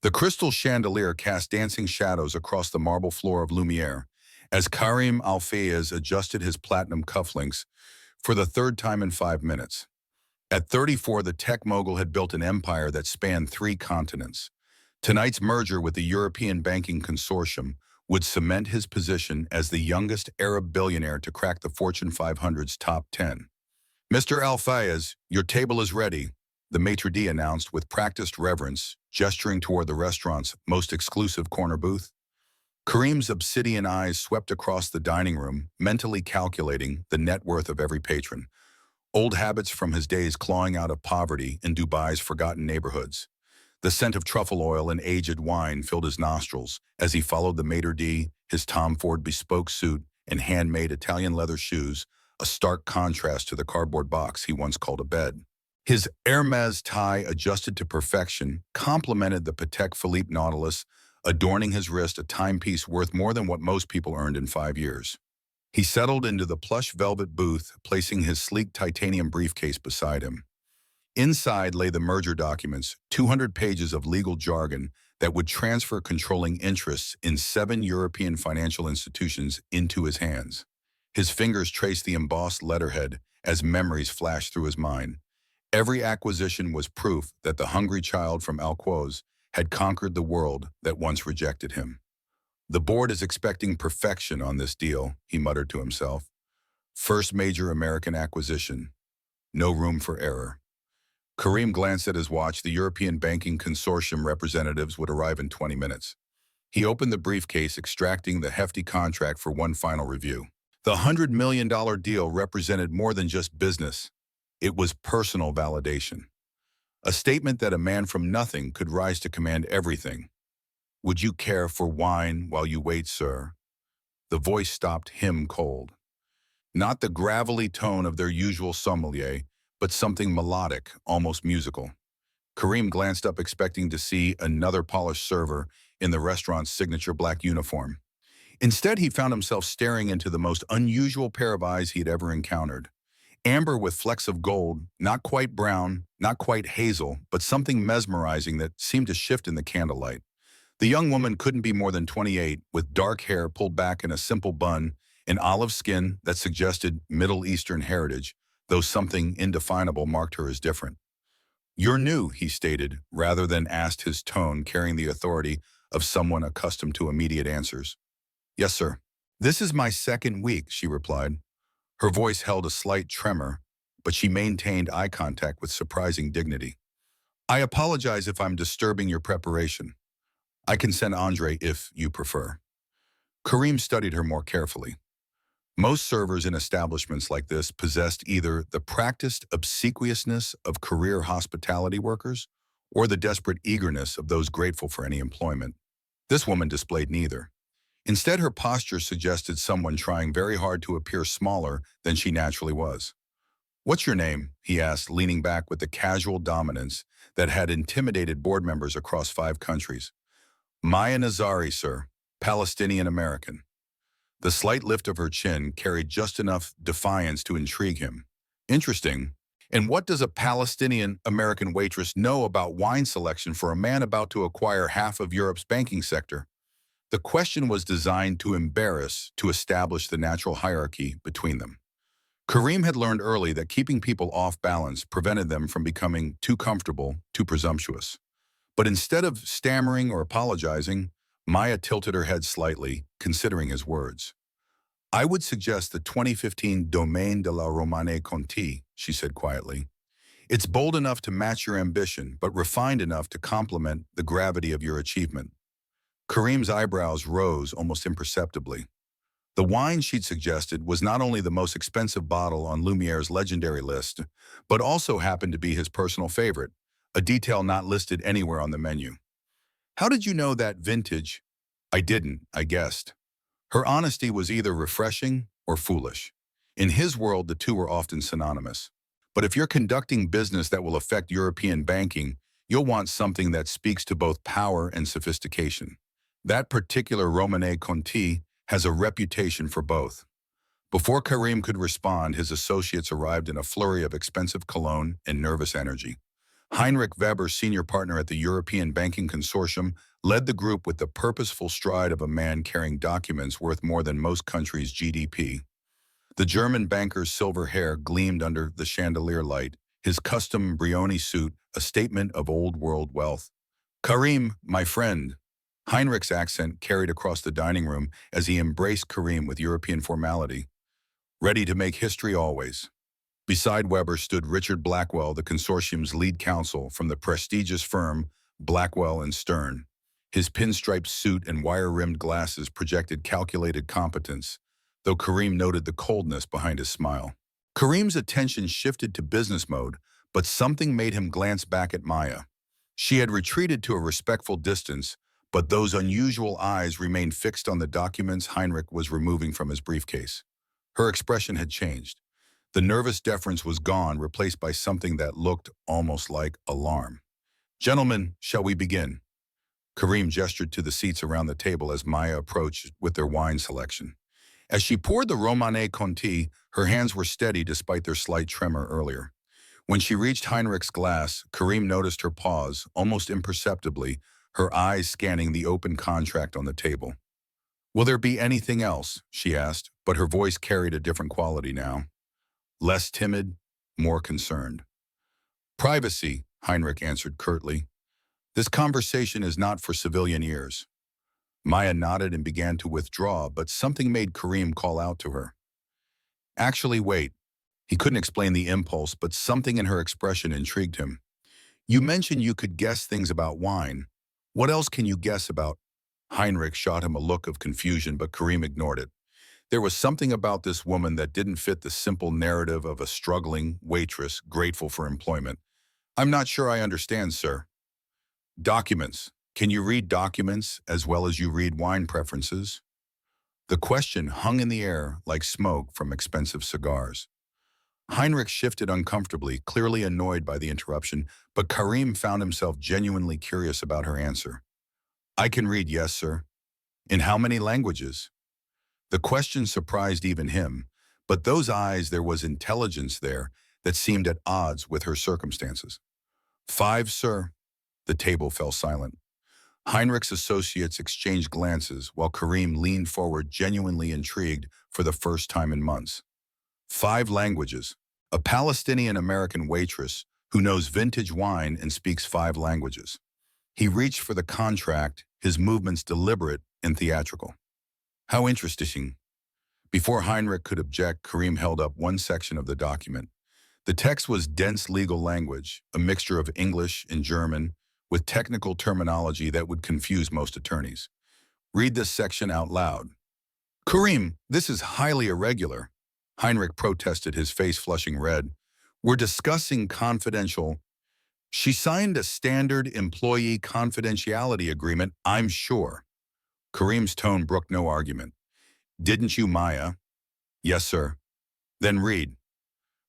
The crystal chandelier cast dancing shadows across the marble floor of Lumiere as Karim Al-Fayez adjusted his platinum cufflinks for the third time in 5 minutes. At 34, the tech mogul had built an empire that spanned 3 continents. Tonight's merger with the European Banking Consortium would cement his position as the youngest Arab billionaire to crack the Fortune 500's top 10. "Mr. Al-Fayez, your table is ready," the maitre d' announced with practiced reverence, gesturing toward the restaurant's most exclusive corner booth. Kareem's obsidian eyes swept across the dining room, mentally calculating the net worth of every patron. Old habits from his days clawing out of poverty in Dubai's forgotten neighborhoods. The scent of truffle oil and aged wine filled his nostrils as he followed the maitre d', his Tom Ford bespoke suit and handmade Italian leather shoes, a stark contrast to the cardboard box he once called a bed. His Hermes tie, adjusted to perfection, complemented the Patek Philippe Nautilus, adorning his wrist, a timepiece worth more than what most people earned in 5 years. He settled into the plush velvet booth, placing his sleek titanium briefcase beside him. Inside lay the merger documents, 200 pages of legal jargon that would transfer controlling interests in 7 European financial institutions into his hands. His fingers traced the embossed letterhead as memories flashed through his mind. Every acquisition was proof that the hungry child from Al-Quoz had conquered the world that once rejected him. "The board is expecting perfection on this deal," he muttered to himself. "First major American acquisition. No room for error." Kareem glanced at his watch. The European Banking Consortium representatives would arrive in 20 minutes. He opened the briefcase, extracting the hefty contract for one final review. The $100 million deal represented more than just business. It was personal validation. A statement that a man from nothing could rise to command everything. "Would you care for wine while you wait, sir?" The voice stopped him cold. Not the gravelly tone of their usual sommelier, but something melodic, almost musical. Kareem glanced up, expecting to see another polished server in the restaurant's signature black uniform. Instead, he found himself staring into the most unusual pair of eyes he had ever encountered. Amber with flecks of gold, not quite brown, not quite hazel, but something mesmerizing that seemed to shift in the candlelight. The young woman couldn't be more than 28, with dark hair pulled back in a simple bun, and olive skin that suggested Middle Eastern heritage, though something indefinable marked her as different. "You're new," he stated, rather than asked, his tone carrying the authority of someone accustomed to immediate answers. "Yes, sir." "This is my second week," she replied. Her voice held a slight tremor, but she maintained eye contact with surprising dignity. "I apologize if I'm disturbing your preparation. I can send Andre if you prefer." Kareem studied her more carefully. Most servers in establishments like this possessed either the practiced obsequiousness of career hospitality workers or the desperate eagerness of those grateful for any employment. This woman displayed neither. Instead, her posture suggested someone trying very hard to appear smaller than she naturally was. "What's your name?" he asked, leaning back with the casual dominance that had intimidated board members across 5 countries. "Maya Nazari, sir, Palestinian-American." The slight lift of her chin carried just enough defiance to intrigue him. "Interesting. And what does a Palestinian-American waitress know about wine selection for a man about to acquire half of Europe's banking sector?" The question was designed to embarrass, to establish the natural hierarchy between them. Kareem had learned early that keeping people off balance prevented them from becoming too comfortable, too presumptuous. But instead of stammering or apologizing, Maya tilted her head slightly, considering his words. "I would suggest the 2015 Domaine de la Romane Conti," she said quietly. "It's bold enough to match your ambition, but refined enough to complement the gravity of your achievement." Kareem's eyebrows rose almost imperceptibly. The wine she'd suggested was not only the most expensive bottle on Lumiere's legendary list, but also happened to be his personal favorite, a detail not listed anywhere on the menu. "How did you know that vintage?" "I didn't, I guessed." Her honesty was either refreshing or foolish. In his world, the two were often synonymous. But if you're conducting business that will affect European banking, you'll want something that speaks to both power and sophistication. That particular Romane Conti has a reputation for both. Before Kareem could respond, his associates arrived in a flurry of expensive cologne and nervous energy. Heinrich Weber, senior partner at the European Banking Consortium, led the group with the purposeful stride of a man carrying documents worth more than most countries' GDP. The German banker's silver hair gleamed under the chandelier light, his custom Brioni suit a statement of old-world wealth. "Karim, my friend." Heinrich's accent carried across the dining room as he embraced Karim with European formality. "Ready to make history always." Beside Weber stood Richard Blackwell, the consortium's lead counsel from the prestigious firm Blackwell and Stern. His pinstriped suit and wire-rimmed glasses projected calculated competence, though Karim noted the coldness behind his smile. Karim's attention shifted to business mode, but something made him glance back at Maya. She had retreated to a respectful distance, but those unusual eyes remained fixed on the documents Heinrich was removing from his briefcase. Her expression had changed. The nervous deference was gone, replaced by something that looked almost like alarm. "Gentlemen, shall we begin?" Karim gestured to the seats around the table as Maya approached with their wine selection. As she poured the Romanée Conti, her hands were steady despite their slight tremor earlier. When she reached Heinrich's glass, Karim noticed her pause, almost imperceptibly, her eyes scanning the open contract on the table. "Will there be anything else?" she asked, but her voice carried a different quality now. Less timid, more concerned. "Privacy," Heinrich answered curtly. "This conversation is not for civilian ears." Maya nodded and began to withdraw, but something made Karim call out to her. "Actually, wait." He couldn't explain the impulse, but something in her expression intrigued him. "You mentioned you could guess things about wine. What else can you guess about?" Heinrich shot him a look of confusion, but Karim ignored it. There was something about this woman that didn't fit the simple narrative of a struggling waitress grateful for employment. "I'm not sure I understand, sir." "Documents. Can you read documents as well as you read wine preferences?" The question hung in the air like smoke from expensive cigars. Heinrich shifted uncomfortably, clearly annoyed by the interruption, but Karim found himself genuinely curious about her answer. "I can read, yes, sir." "In how many languages?" The question surprised even him, but those eyes, there was intelligence there that seemed at odds with her circumstances. "5, sir." The table fell silent. Heinrich's associates exchanged glances while Karim leaned forward, genuinely intrigued for the first time in months. 5 languages. A Palestinian-American waitress who knows vintage wine and speaks 5 languages. He reached for the contract, his movements deliberate and theatrical. "How interesting." Before Heinrich could object, Karim held up one section of the document. The text was dense legal language, a mixture of English and German, with technical terminology that would confuse most attorneys. "Read this section out loud." "Karim, this is highly irregular." Heinrich protested, his face flushing red. "We're discussing confidential." "She signed a standard employee confidentiality agreement, I'm sure." Karim's tone brooked no argument. "Didn't you, Maya?" "Yes, sir." "Then read."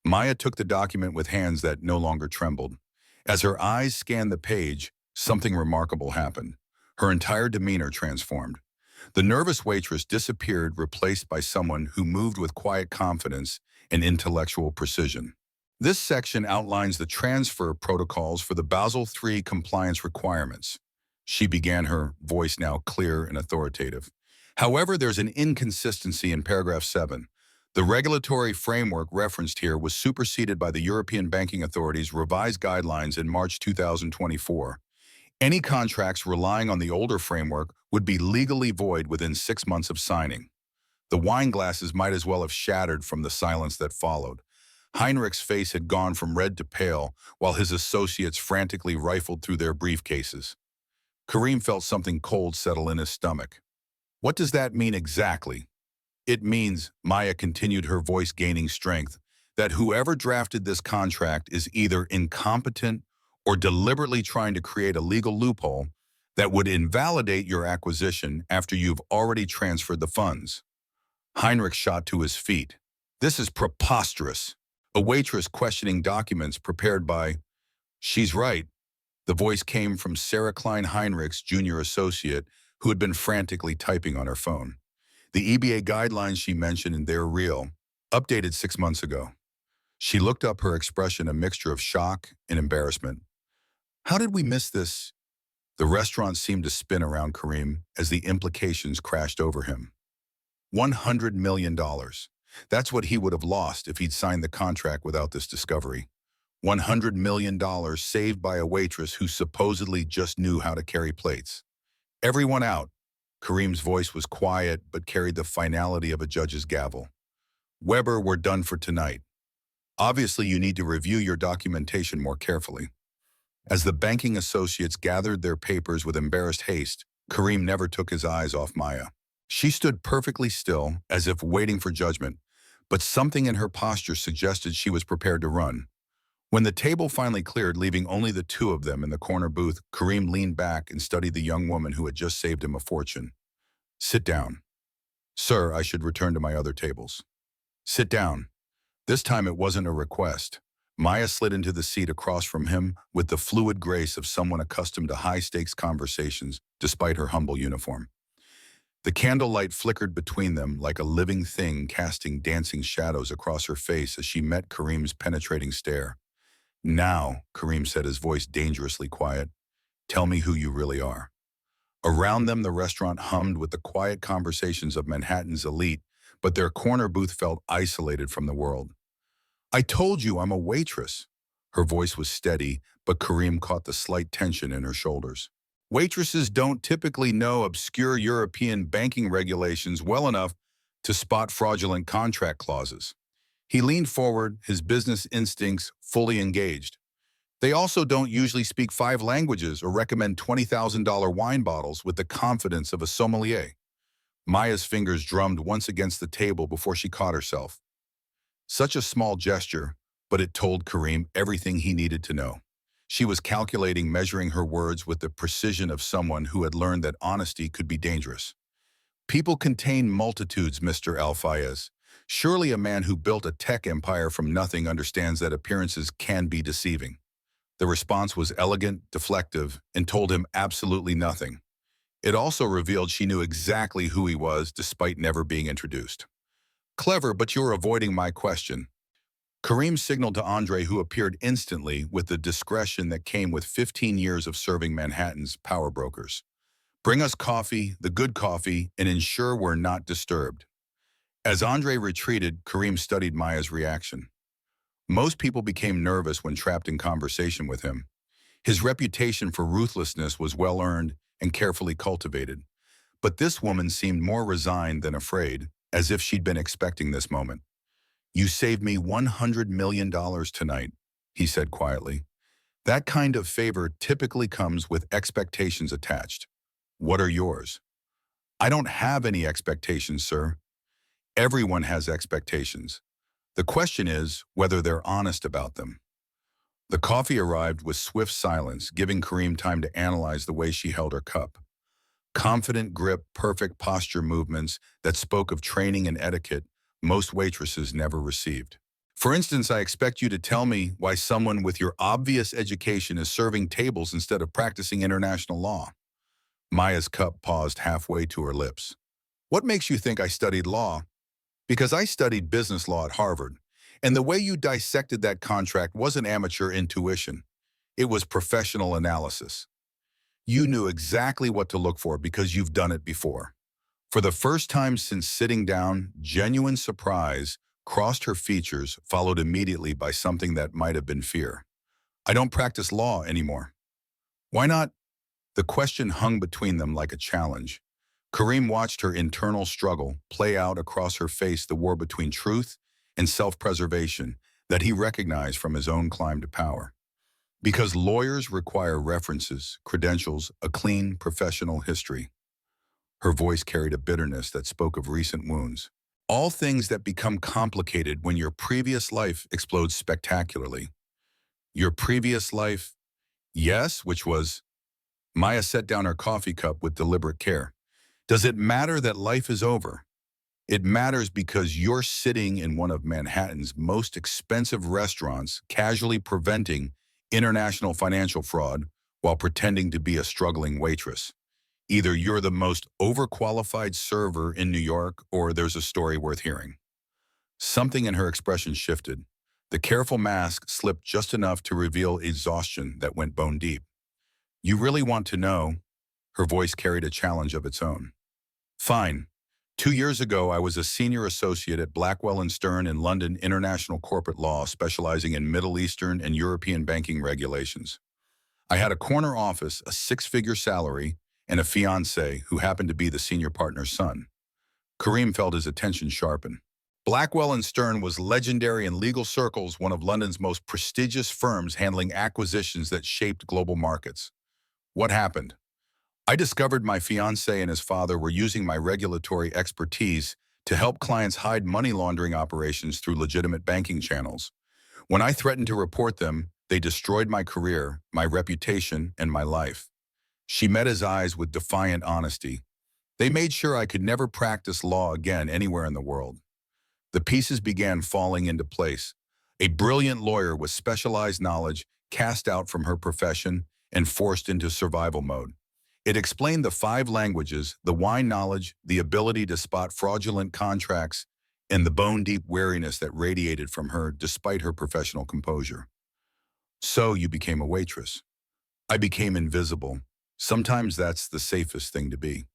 Maya took the document with hands that no longer trembled. As her eyes scanned the page, something remarkable happened. Her entire demeanor transformed. The nervous waitress disappeared, replaced by someone who moved with quiet confidence and intellectual precision. This section outlines the transfer protocols for the Basel III compliance requirements. She began, her voice now clear and authoritative. "However, there's an inconsistency in paragraph 7. The regulatory framework referenced here was superseded by the European Banking Authority's revised guidelines in March 2024. Any contracts relying on the older framework would be legally void within 6 months of signing." The wine glasses might as well have shattered from the silence that followed. Heinrich's face had gone from red to pale, while his associates frantically rifled through their briefcases. Karim felt something cold settle in his stomach. "What does that mean exactly?" "It means," Maya continued, her voice gaining strength, "that whoever drafted this contract is either incompetent or deliberately trying to create a legal loophole that would invalidate your acquisition after you've already transferred the funds." Heinrich shot to his feet. "This is preposterous." A waitress questioning documents prepared by... "She's right." The voice came from Sarah Klein, Heinrich's junior associate, who had been frantically typing on her phone. "The EBA guidelines she mentioned, and they're real. Updated 6 months ago." She looked up, her expression a mixture of shock and embarrassment. How did we miss this? The restaurant seemed to spin around Kareem as the implications crashed over him. $100 million. That's what he would have lost if he'd signed the contract without this discovery. $100 million saved by a waitress who supposedly just knew how to carry plates. Everyone out. Kareem's voice was quiet but carried the finality of a judge's gavel. Weber, we're done for tonight. Obviously, you need to review your documentation more carefully. As the banking associates gathered their papers with embarrassed haste, Kareem never took his eyes off Maya. She stood perfectly still, as if waiting for judgment, but something in her posture suggested she was prepared to run. When the table finally cleared, leaving only the two of them in the corner booth, Kareem leaned back and studied the young woman who had just saved him a fortune. Sit down. Sir, I should return to my other tables. Sit down. This time it wasn't a request. Maya slid into the seat across from him with the fluid grace of someone accustomed to high-stakes conversations, despite her humble uniform. The candlelight flickered between them like a living thing, casting dancing shadows across her face as she met Kareem's penetrating stare. Now, Kareem said, his voice dangerously quiet, tell me who you really are. Around them, the restaurant hummed with the quiet conversations of Manhattan's elite, but their corner booth felt isolated from the world. I told you I'm a waitress. Her voice was steady, but Kareem caught the slight tension in her shoulders. Waitresses don't typically know obscure European banking regulations well enough to spot fraudulent contract clauses. He leaned forward, his business instincts fully engaged. They also don't usually speak 5 languages or recommend $20,000 wine bottles with the confidence of a sommelier. Maya's fingers drummed once against the table before she caught herself. Such a small gesture, but it told Kareem everything he needed to know. She was calculating, measuring her words with the precision of someone who had learned that honesty could be dangerous. People contain multitudes, Mr. Al-Fayez. Surely a man who built a tech empire from nothing understands that appearances can be deceiving. The response was elegant, deflective, and told him absolutely nothing. It also revealed she knew exactly who he was despite never being introduced. Clever, but you're avoiding my question. Kareem signaled to Andre, who appeared instantly with the discretion that came with 15 years of serving Manhattan's power brokers. Bring us coffee, the good coffee, and ensure we're not disturbed. As Andre retreated, Kareem studied Maya's reaction. Most people became nervous when trapped in conversation with him. His reputation for ruthlessness was well-earned and carefully cultivated. But this woman seemed more resigned than afraid, as if she'd been expecting this moment. You saved me $100 million tonight, he said quietly. That kind of favor typically comes with expectations attached. What are yours? I don't have any expectations, sir. Everyone has expectations. The question is whether they're honest about them. The coffee arrived with swift silence, giving Kareem time to analyze the way she held her cup. Confident grip, perfect posture movements that spoke of training and etiquette most waitresses never received. For instance, I expect you to tell me why someone with your obvious education is serving tables instead of practicing international law. Maya's cup paused halfway to her lips. What makes you think I studied law? Because I studied business law at Harvard, and the way you dissected that contract wasn't amateur intuition. It was professional analysis. You knew exactly what to look for because you've done it before. For the first time since sitting down, genuine surprise crossed her features, followed immediately by something that might have been fear. I don't practice law anymore. Why not? The question hung between them like a challenge. Kareem watched her internal struggle play out across her face, the war between truth and self-preservation that he recognized from his own climb to power. Because lawyers require references, credentials, a clean professional history. Her voice carried a bitterness that spoke of recent wounds. All things that become complicated when your previous life explodes spectacularly. Your previous life? Yes, which was... Maya set down her coffee cup with deliberate care. Does it matter that life is over? It matters because you're sitting in one of Manhattan's most expensive restaurants, casually preventing international financial fraud while pretending to be a struggling waitress. Either you're the most overqualified server in New York or there's a story worth hearing. Something in her expression shifted. The careful mask slipped just enough to reveal exhaustion that went bone deep. You really want to know? Her voice carried a challenge of its own. Fine. 2 years ago, I was a senior associate at Blackwell and Stern in London International Corporate Law, specializing in Middle Eastern and European banking regulations. I had a corner office, a six-figure salary, and a fiancé who happened to be the senior partner's son. Kareem felt his attention sharpen. Blackwell and Stern was legendary in legal circles, one of London's most prestigious firms handling acquisitions that shaped global markets. What happened? I discovered my fiancé and his father were using my regulatory expertise to help clients hide money laundering operations through legitimate banking channels. When I threatened to report them, they destroyed my career, my reputation, and my life. She met his eyes with defiant honesty. They made sure I could never practice law again anywhere in the world. The pieces began falling into place. A brilliant lawyer with specialized knowledge cast out from her profession and forced into survival mode. It explained the 5 languages, the wine knowledge, the ability to spot fraudulent contracts, and the bone-deep wariness that radiated from her despite her professional composure. So you became a waitress. I became invisible. Sometimes that's the safest thing to be.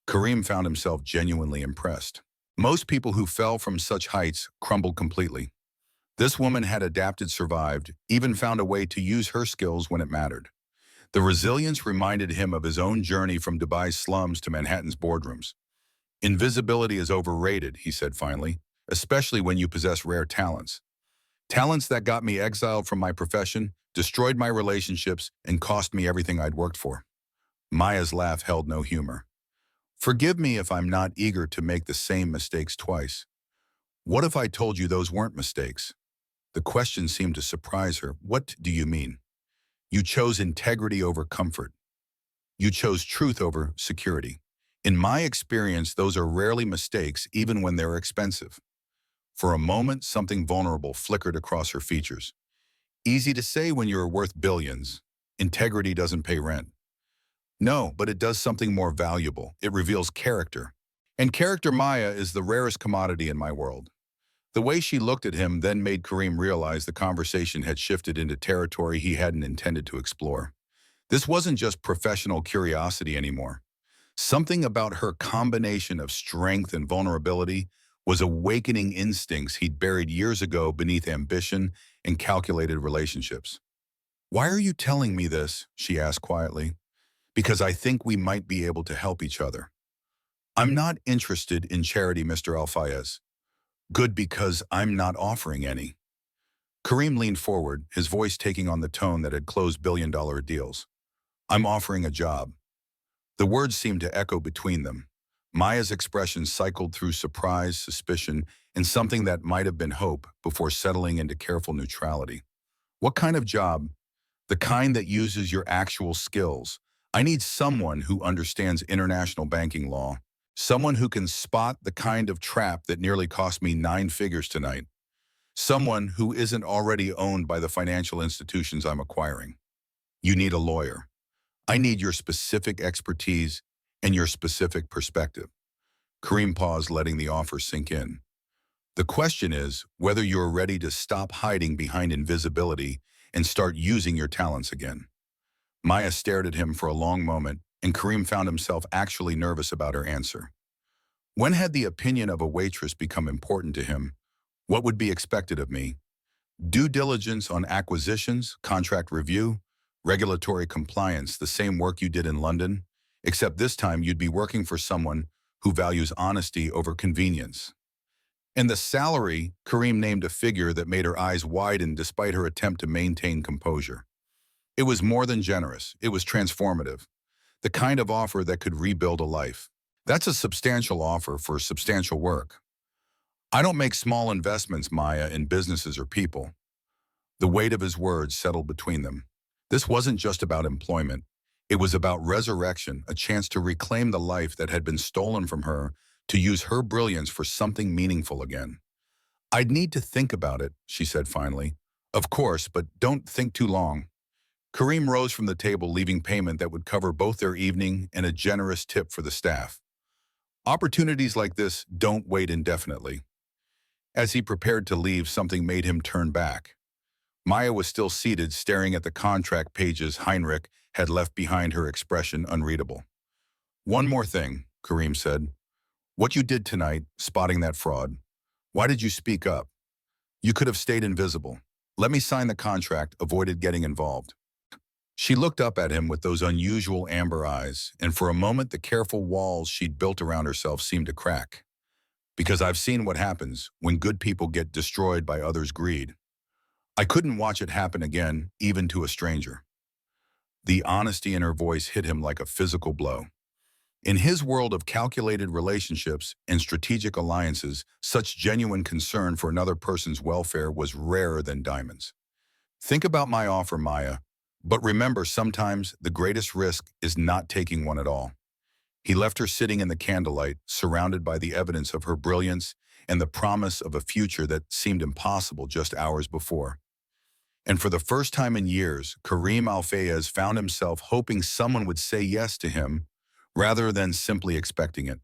Kareem found himself genuinely impressed. Most people who fell from such heights crumbled completely. This woman had adapted, survived, even found a way to use her skills when it mattered. The resilience reminded him of his own journey from Dubai's slums to Manhattan's boardrooms. Invisibility is overrated, he said finally, especially when you possess rare talents. Talents that got me exiled from my profession, destroyed my relationships, and cost me everything I'd worked for. Maya's laugh held no humor. Forgive me if I'm not eager to make the same mistakes twice. What if I told you those weren't mistakes? The question seemed to surprise her. What do you mean? You chose integrity over comfort. You chose truth over security. In my experience, those are rarely mistakes, even when they're expensive. For a moment, something vulnerable flickered across her features. Easy to say when you're worth billions. Integrity doesn't pay rent. No, but it does something more valuable. It reveals character. And character, Maya, is the rarest commodity in my world. The way she looked at him then made Kareem realize the conversation had shifted into territory he hadn't intended to explore. This wasn't just professional curiosity anymore. Something about her combination of strength and vulnerability was awakening instincts he'd buried years ago beneath ambition and calculated relationships. "Why are you telling me this?" she asked quietly. "Because I think we might be able to help each other." "I'm not interested in charity, Mr. Al-Fayez." "Good, because I'm not offering any." Kareem leaned forward, his voice taking on the tone that had closed billion-dollar deals. "I'm offering a job." The words seemed to echo between them. Maya's expression cycled through surprise, suspicion, and something that might have been hope before settling into careful neutrality. "What kind of job?" "The kind that uses your actual skills. I need someone who understands international banking law. Someone who can spot the kind of trap that nearly cost me 9 figures tonight. Someone who isn't already owned by the financial institutions I'm acquiring. You need a lawyer. I need your specific expertise and your specific perspective." Kareem paused, letting the offer sink in. "The question is whether you're ready to stop hiding behind invisibility and start using your talents again." Maya stared at him for a long moment, and Kareem found himself actually nervous about her answer. When had the opinion of a waitress become important to him? What would be expected of me? Due diligence on acquisitions, contract review, regulatory compliance, the same work you did in London, except this time you'd be working for someone who values honesty over convenience. And the salary, Kareem named a figure that made her eyes widen despite her attempt to maintain composure. It was more than generous, it was transformative. The kind of offer that could rebuild a life. That's a substantial offer for substantial work. "I don't make small investments, Maya, in businesses or people." The weight of his words settled between them. This wasn't just about employment. It was about resurrection, a chance to reclaim the life that had been stolen from her, to use her brilliance for something meaningful again. "I'd need to think about it," she said finally. "Of course, but don't think too long." Kareem rose from the table, leaving payment that would cover both their evening and a generous tip for the staff. Opportunities like this don't wait indefinitely. As he prepared to leave, something made him turn back. Maya was still seated, staring at the contract pages Heinrich had left behind her expression unreadable. "One more thing," Kareem said. "What you did tonight, spotting that fraud. Why did you speak up? You could have stayed invisible. Let me sign the contract, avoided getting involved." She looked up at him with those unusual amber eyes, and for a moment the careful walls she'd built around herself seemed to crack. "Because I've seen what happens when good people get destroyed by others' greed. I couldn't watch it happen again, even to a stranger." The honesty in her voice hit him like a physical blow. In his world of calculated relationships and strategic alliances, such genuine concern for another person's welfare was rarer than diamonds. "Think about my offer, Maya, but remember sometimes the greatest risk is not taking one at all." He left her sitting in the candlelight, surrounded by the evidence of her brilliance and the promise of a future that seemed impossible just hours before. And for the first time in years, Kareem Al-Fayez found himself hoping someone would say yes to him rather than simply expecting it.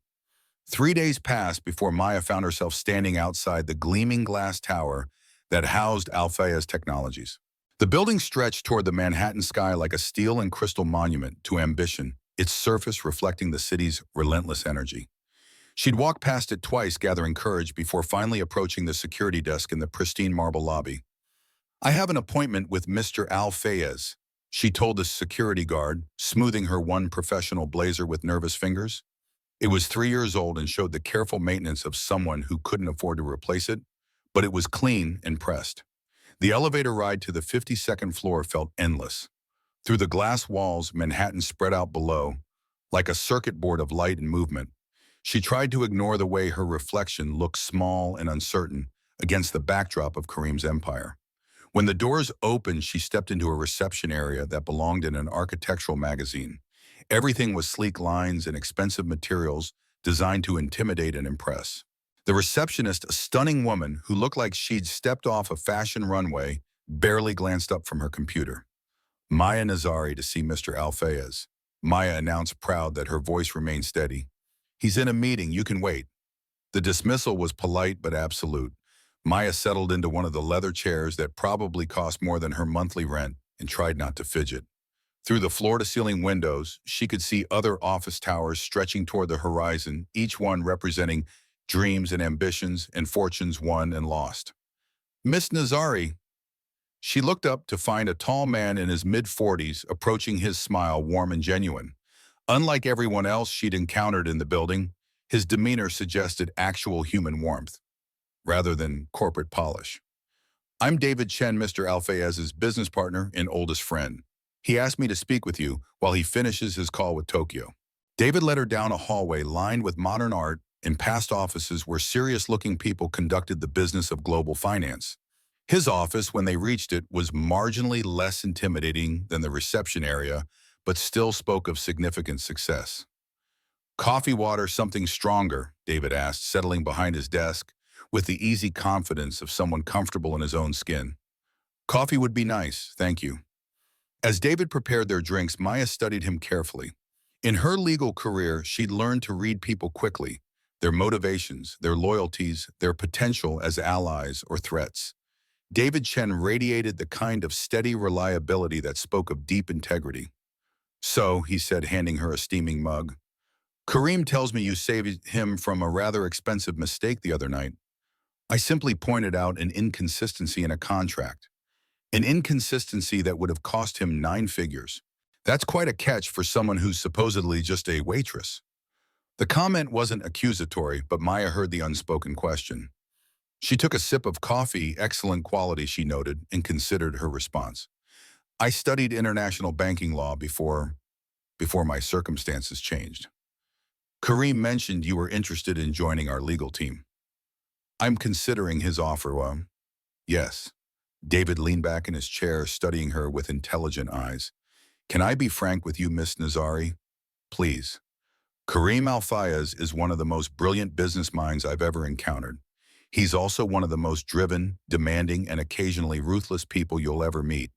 3 days passed before Maya found herself standing outside the gleaming glass tower that housed Al-Fayez Technologies. The building stretched toward the Manhattan sky like a steel and crystal monument to ambition, its surface reflecting the city's relentless energy. She'd walked past it twice, gathering courage before finally approaching the security desk in the pristine marble lobby. "I have an appointment with Mr. Al-Fayez," she told the security guard, smoothing her one professional blazer with nervous fingers. It was 3 years old and showed the careful maintenance of someone who couldn't afford to replace it, but it was clean and pressed. The elevator ride to the 52nd floor felt endless. Through the glass walls, Manhattan spread out below, like a circuit board of light and movement. She tried to ignore the way her reflection looked small and uncertain against the backdrop of Kareem's empire. When the doors opened, she stepped into a reception area that belonged in an architectural magazine. Everything was sleek lines and expensive materials designed to intimidate and impress. The receptionist, a stunning woman who looked like she'd stepped off a fashion runway, barely glanced up from her computer. "Maya Nazari to see Mr. Al-Fayez," Maya announced, proud that her voice remained steady. "He's in a meeting, you can wait." The dismissal was polite but absolute. Maya settled into one of the leather chairs that probably cost more than her monthly rent and tried not to fidget. Through the floor-to-ceiling windows, she could see other office towers stretching toward the horizon, each one representing dreams and ambitions and fortunes won and lost. "Miss Nazari." She looked up to find a tall man in his mid-40s approaching, his smile warm and genuine. Unlike everyone else she'd encountered in the building, his demeanor suggested actual human warmth, rather than corporate polish. "I'm David Chen, Mr. Al-Fayez's business partner and oldest friend. He asked me to speak with you while he finishes his call with Tokyo." David led her down a hallway lined with modern art and past offices where serious-looking people conducted the business of global finance. His office, when they reached it, was marginally less intimidating than the reception area, but still spoke of significant success. "Coffee, water, something stronger?" David asked, settling behind his desk with the easy confidence of someone comfortable in his own skin. "Coffee would be nice, thank you." As David prepared their drinks, Maya studied him carefully. In her legal career, she'd learned to read people quickly, their motivations, their loyalties, their potential as allies or threats. David Chen radiated the kind of steady reliability that spoke of deep integrity. "So," he said, handing her a steaming mug, "Kareem tells me you saved him from a rather expensive mistake the other night." "I simply pointed out an inconsistency in a contract. An inconsistency that would have cost him 9 figures. That's quite a catch for someone who's supposedly just a waitress." The comment wasn't accusatory, but Maya heard the unspoken question. She took a sip of coffee, excellent quality, she noted, and considered her response. "I studied international banking law before my circumstances changed. Kareem mentioned you were interested in joining our legal team." "I'm considering his offer." "Yes." David leaned back in his chair, studying her with intelligent eyes. "Can I be frank with you, Miss Nazari? Please. Kareem Al-Fayez is one of the most brilliant business minds I've ever encountered. He's also one of the most driven, demanding, and occasionally ruthless people you'll ever meet.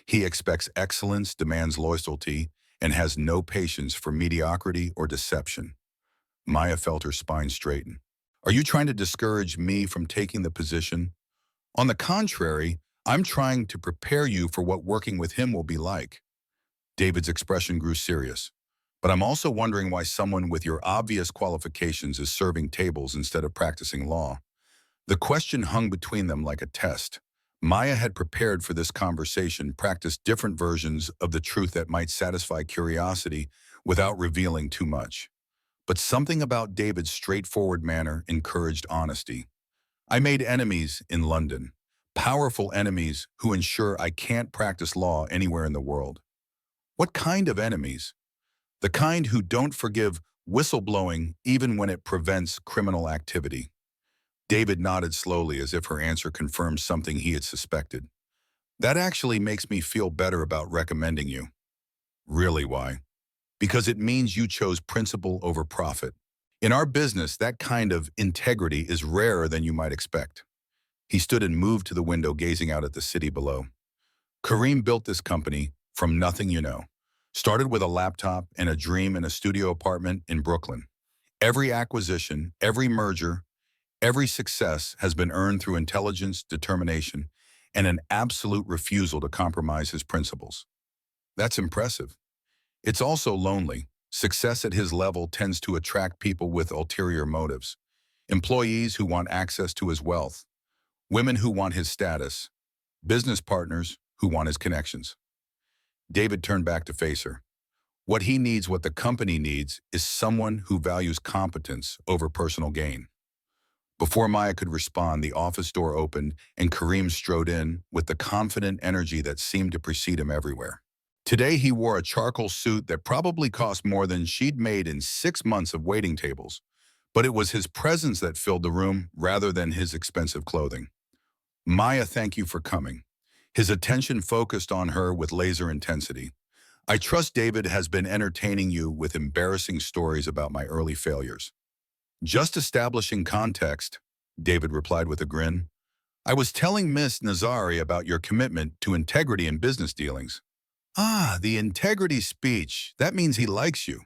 He expects excellence, demands loyalty, and has no patience for mediocrity or deception." Maya felt her spine straighten. "Are you trying to discourage me from taking the position?" "On the contrary, I'm trying to prepare you for what working with him will be like." David's expression grew serious. But I'm also wondering why someone with your obvious qualifications is serving tables instead of practicing law. The question hung between them like a test. Maya had prepared for this conversation, practiced different versions of the truth that might satisfy curiosity without revealing too much. But something about David's straightforward manner encouraged honesty. I made enemies in London, powerful enemies who ensure I can't practice law anywhere in the world. What kind of enemies? The kind who don't forgive whistleblowing even when it prevents criminal activity. David nodded slowly as if her answer confirmed something he had suspected. That actually makes me feel better about recommending you. Really, why? Because it means you chose principle over profit. In our business, that kind of integrity is rarer than you might expect. He stood and moved to the window, gazing out at the city below. Kareem built this company from nothing, you know. Started with a laptop and a dream in a studio apartment in Brooklyn. Every acquisition, every merger, every success has been earned through intelligence, determination, and an absolute refusal to compromise his principles. That's impressive. It's also lonely. Success at his level tends to attract people with ulterior motives. Employees who want access to his wealth, women who want his status, business partners who want his connections. David turned back to face her. What he needs, what the company needs, is someone who values competence over personal gain. Before Maya could respond, the office door opened and Kareem strode in with the confident energy that seemed to precede him everywhere. Today he wore a charcoal suit that probably cost more than she'd made in 6 months of waiting tables, but it was his presence that filled the room rather than his expensive clothing. Maya, thank you for coming. His attention focused on her with laser intensity. I trust David has been entertaining you with embarrassing stories about my early failures. Just establishing context, David replied with a grin. I was telling Miss Nazari about your commitment to integrity in business dealings. Ah, the integrity speech. That means he likes you.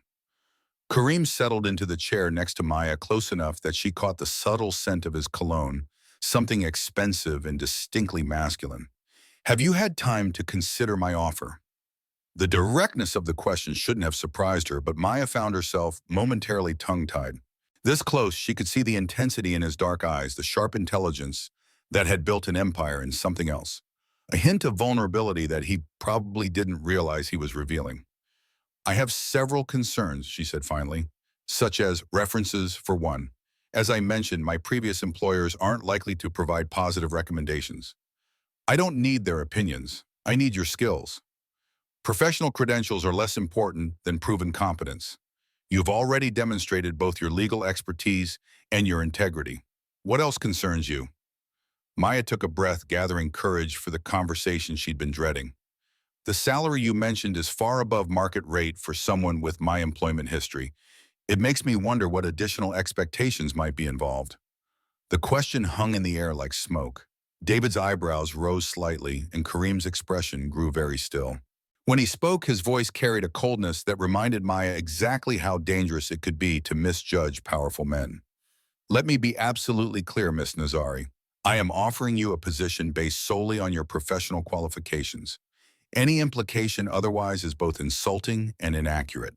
Kareem settled into the chair next to Maya close enough that she caught the subtle scent of his cologne, something expensive and distinctly masculine. Have you had time to consider my offer? The directness of the question shouldn't have surprised her, but Maya found herself momentarily tongue-tied. This close, she could see the intensity in his dark eyes, the sharp intelligence that had built an empire in something else. A hint of vulnerability that he probably didn't realize he was revealing. I have several concerns, she said finally, such as references for one. As I mentioned, my previous employers aren't likely to provide positive recommendations. I don't need their opinions. I need your skills. Professional credentials are less important than proven competence. You've already demonstrated both your legal expertise and your integrity. What else concerns you? Maya took a breath, gathering courage for the conversation she'd been dreading. The salary you mentioned is far above market rate for someone with my employment history. It makes me wonder what additional expectations might be involved. The question hung in the air like smoke. David's eyebrows rose slightly and Kareem's expression grew very still. When he spoke, his voice carried a coldness that reminded Maya exactly how dangerous it could be to misjudge powerful men. Let me be absolutely clear, Miss Nazari. I am offering you a position based solely on your professional qualifications. Any implication otherwise is both insulting and inaccurate.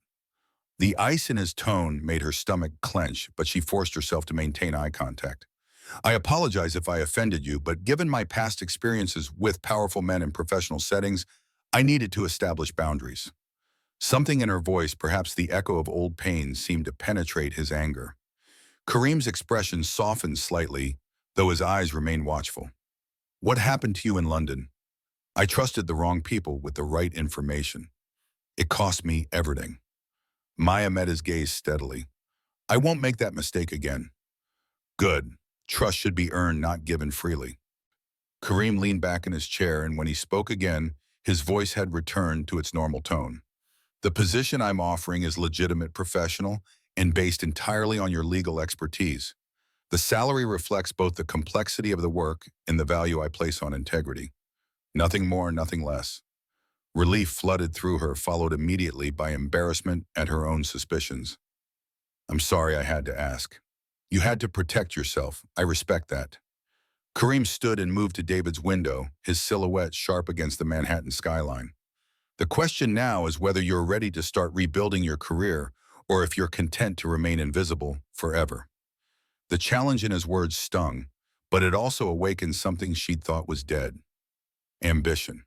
The ice in his tone made her stomach clench, but she forced herself to maintain eye contact. I apologize if I offended you, but given my past experiences with powerful men in professional settings, I needed to establish boundaries. Something in her voice, perhaps the echo of old pain, seemed to penetrate his anger. Kareem's expression softened slightly, though his eyes remained watchful. What happened to you in London? I trusted the wrong people with the right information. It cost me everything. Maya met his gaze steadily. I won't make that mistake again. Good. Trust should be earned, not given freely. Kareem leaned back in his chair, and when he spoke again, his voice had returned to its normal tone. The position I'm offering is legitimate, professional, and based entirely on your legal expertise. The salary reflects both the complexity of the work and the value I place on integrity. Nothing more, nothing less. Relief flooded through her, followed immediately by embarrassment at her own suspicions. I'm sorry I had to ask. You had to protect yourself. I respect that. Kareem stood and moved to David's window, his silhouette sharp against the Manhattan skyline. The question now is whether you're ready to start rebuilding your career or if you're content to remain invisible forever. The challenge in his words stung, but it also awakened something she'd thought was dead: ambition.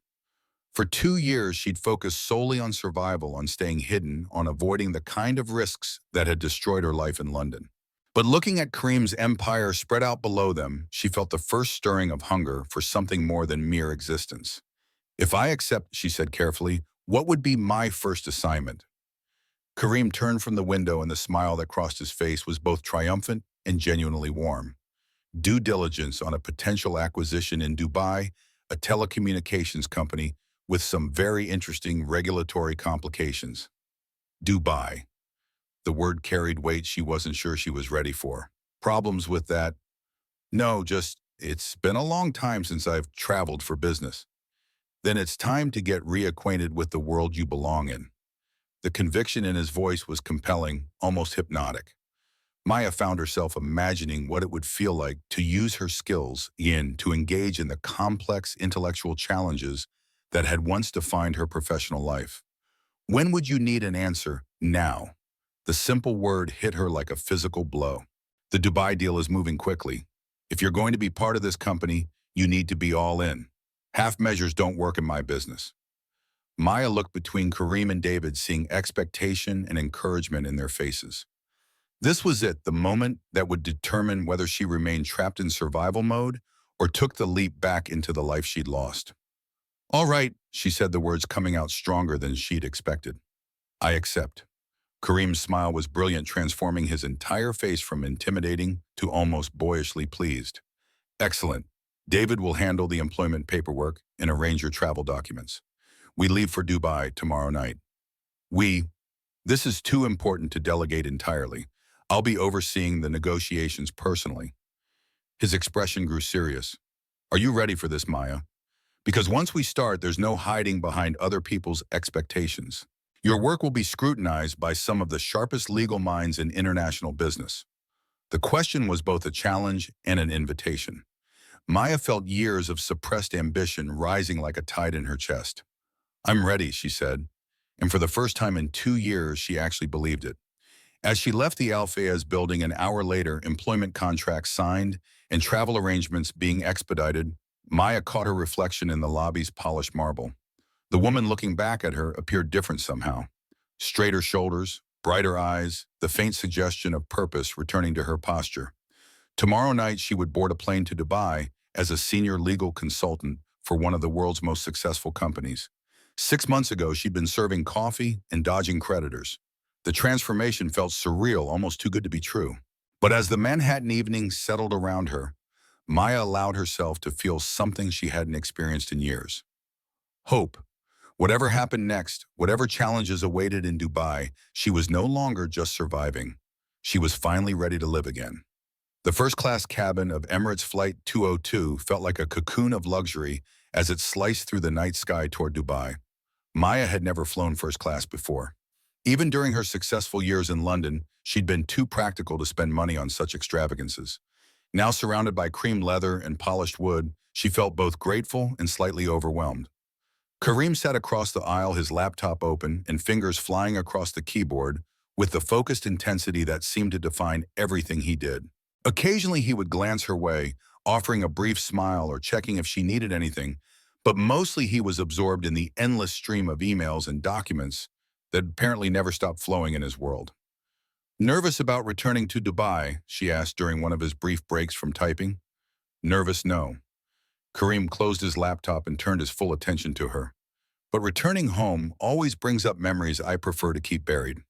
For 2 years, she'd focused solely on survival, on staying hidden, on avoiding the kind of risks that had destroyed her life in London. But looking at Kareem's empire spread out below them, she felt the first stirring of hunger for something more than mere existence. "If I accept," she said carefully, "what would be my first assignment?" Kareem turned from the window, and the smile that crossed his face was both triumphant and genuinely warm. "Due diligence on a potential acquisition in Dubai, a telecommunications company with some very interesting regulatory complications." Dubai. The word carried weight she wasn't sure she was ready for. "Problems with that?" "No, just, it's been a long time since I've traveled for business." "Then it's time to get reacquainted with the world you belong in." The conviction in his voice was compelling, almost hypnotic. Maya found herself imagining what it would feel like to use her skills to engage in the complex intellectual challenges that had once defined her professional life. When would you need an answer? Now. The simple word hit her like a physical blow. "The Dubai deal is moving quickly. If you're going to be part of this company, you need to be all in. Half measures don't work in my business." Maya looked between Kareem and David, seeing expectation and encouragement in their faces. This was it, the moment that would determine whether she remained trapped in survival mode or took the leap back into the life she'd lost. "All right," she said, the words coming out stronger than she'd expected. "I accept." Kareem's smile was brilliant, transforming his entire face from intimidating to almost boyishly pleased. "Excellent. David will handle the employment paperwork and arrange your travel documents. We leave for Dubai tomorrow night." This is too important to delegate entirely. I'll be overseeing the negotiations personally." His expression grew serious. "Are you ready for this, Maya? Because once we start, there's no hiding behind other people's expectations. Your work will be scrutinized by some of the sharpest legal minds in international business." The question was both a challenge and an invitation. Maya felt years of suppressed ambition rising like a tide in her chest. "I'm ready," she said, and for the first time in 2 years, she actually believed it. As she left the Al Fayez building an hour later, employment contracts signed and travel arrangements being expedited, Maya caught her reflection in the lobby's polished marble. The woman looking back at her appeared different somehow. Straighter shoulders, brighter eyes, the faint suggestion of purpose returning to her posture. Tomorrow night, she would board a plane to Dubai as a senior legal consultant for one of the world's most successful companies. 6 months ago, she'd been serving coffee and dodging creditors. The transformation felt surreal, almost too good to be true. But as the Manhattan evening settled around her, Maya allowed herself to feel something she hadn't experienced in years. Hope. Whatever happened next, whatever challenges awaited in Dubai, she was no longer just surviving. She was finally ready to live again. The first-class cabin of Emirates Flight 202 felt like a cocoon of luxury as it sliced through the night sky toward Dubai. Maya had never flown first class before. Even during her successful years in London, she'd been too practical to spend money on such extravagances. Now surrounded by cream leather and polished wood, she felt both grateful and slightly overwhelmed. Kareem sat across the aisle, his laptop open and fingers flying across the keyboard with the focused intensity that seemed to define everything he did. Occasionally he would glance her way, offering a brief smile or checking if she needed anything, but mostly he was absorbed in the endless stream of emails and documents that apparently never stopped flowing in his world. "Nervous about returning to Dubai?" she asked during one of his brief breaks from typing. "Nervous, no." Kareem closed his laptop and turned his full attention to her. "But returning home always brings up memories I prefer to keep buried.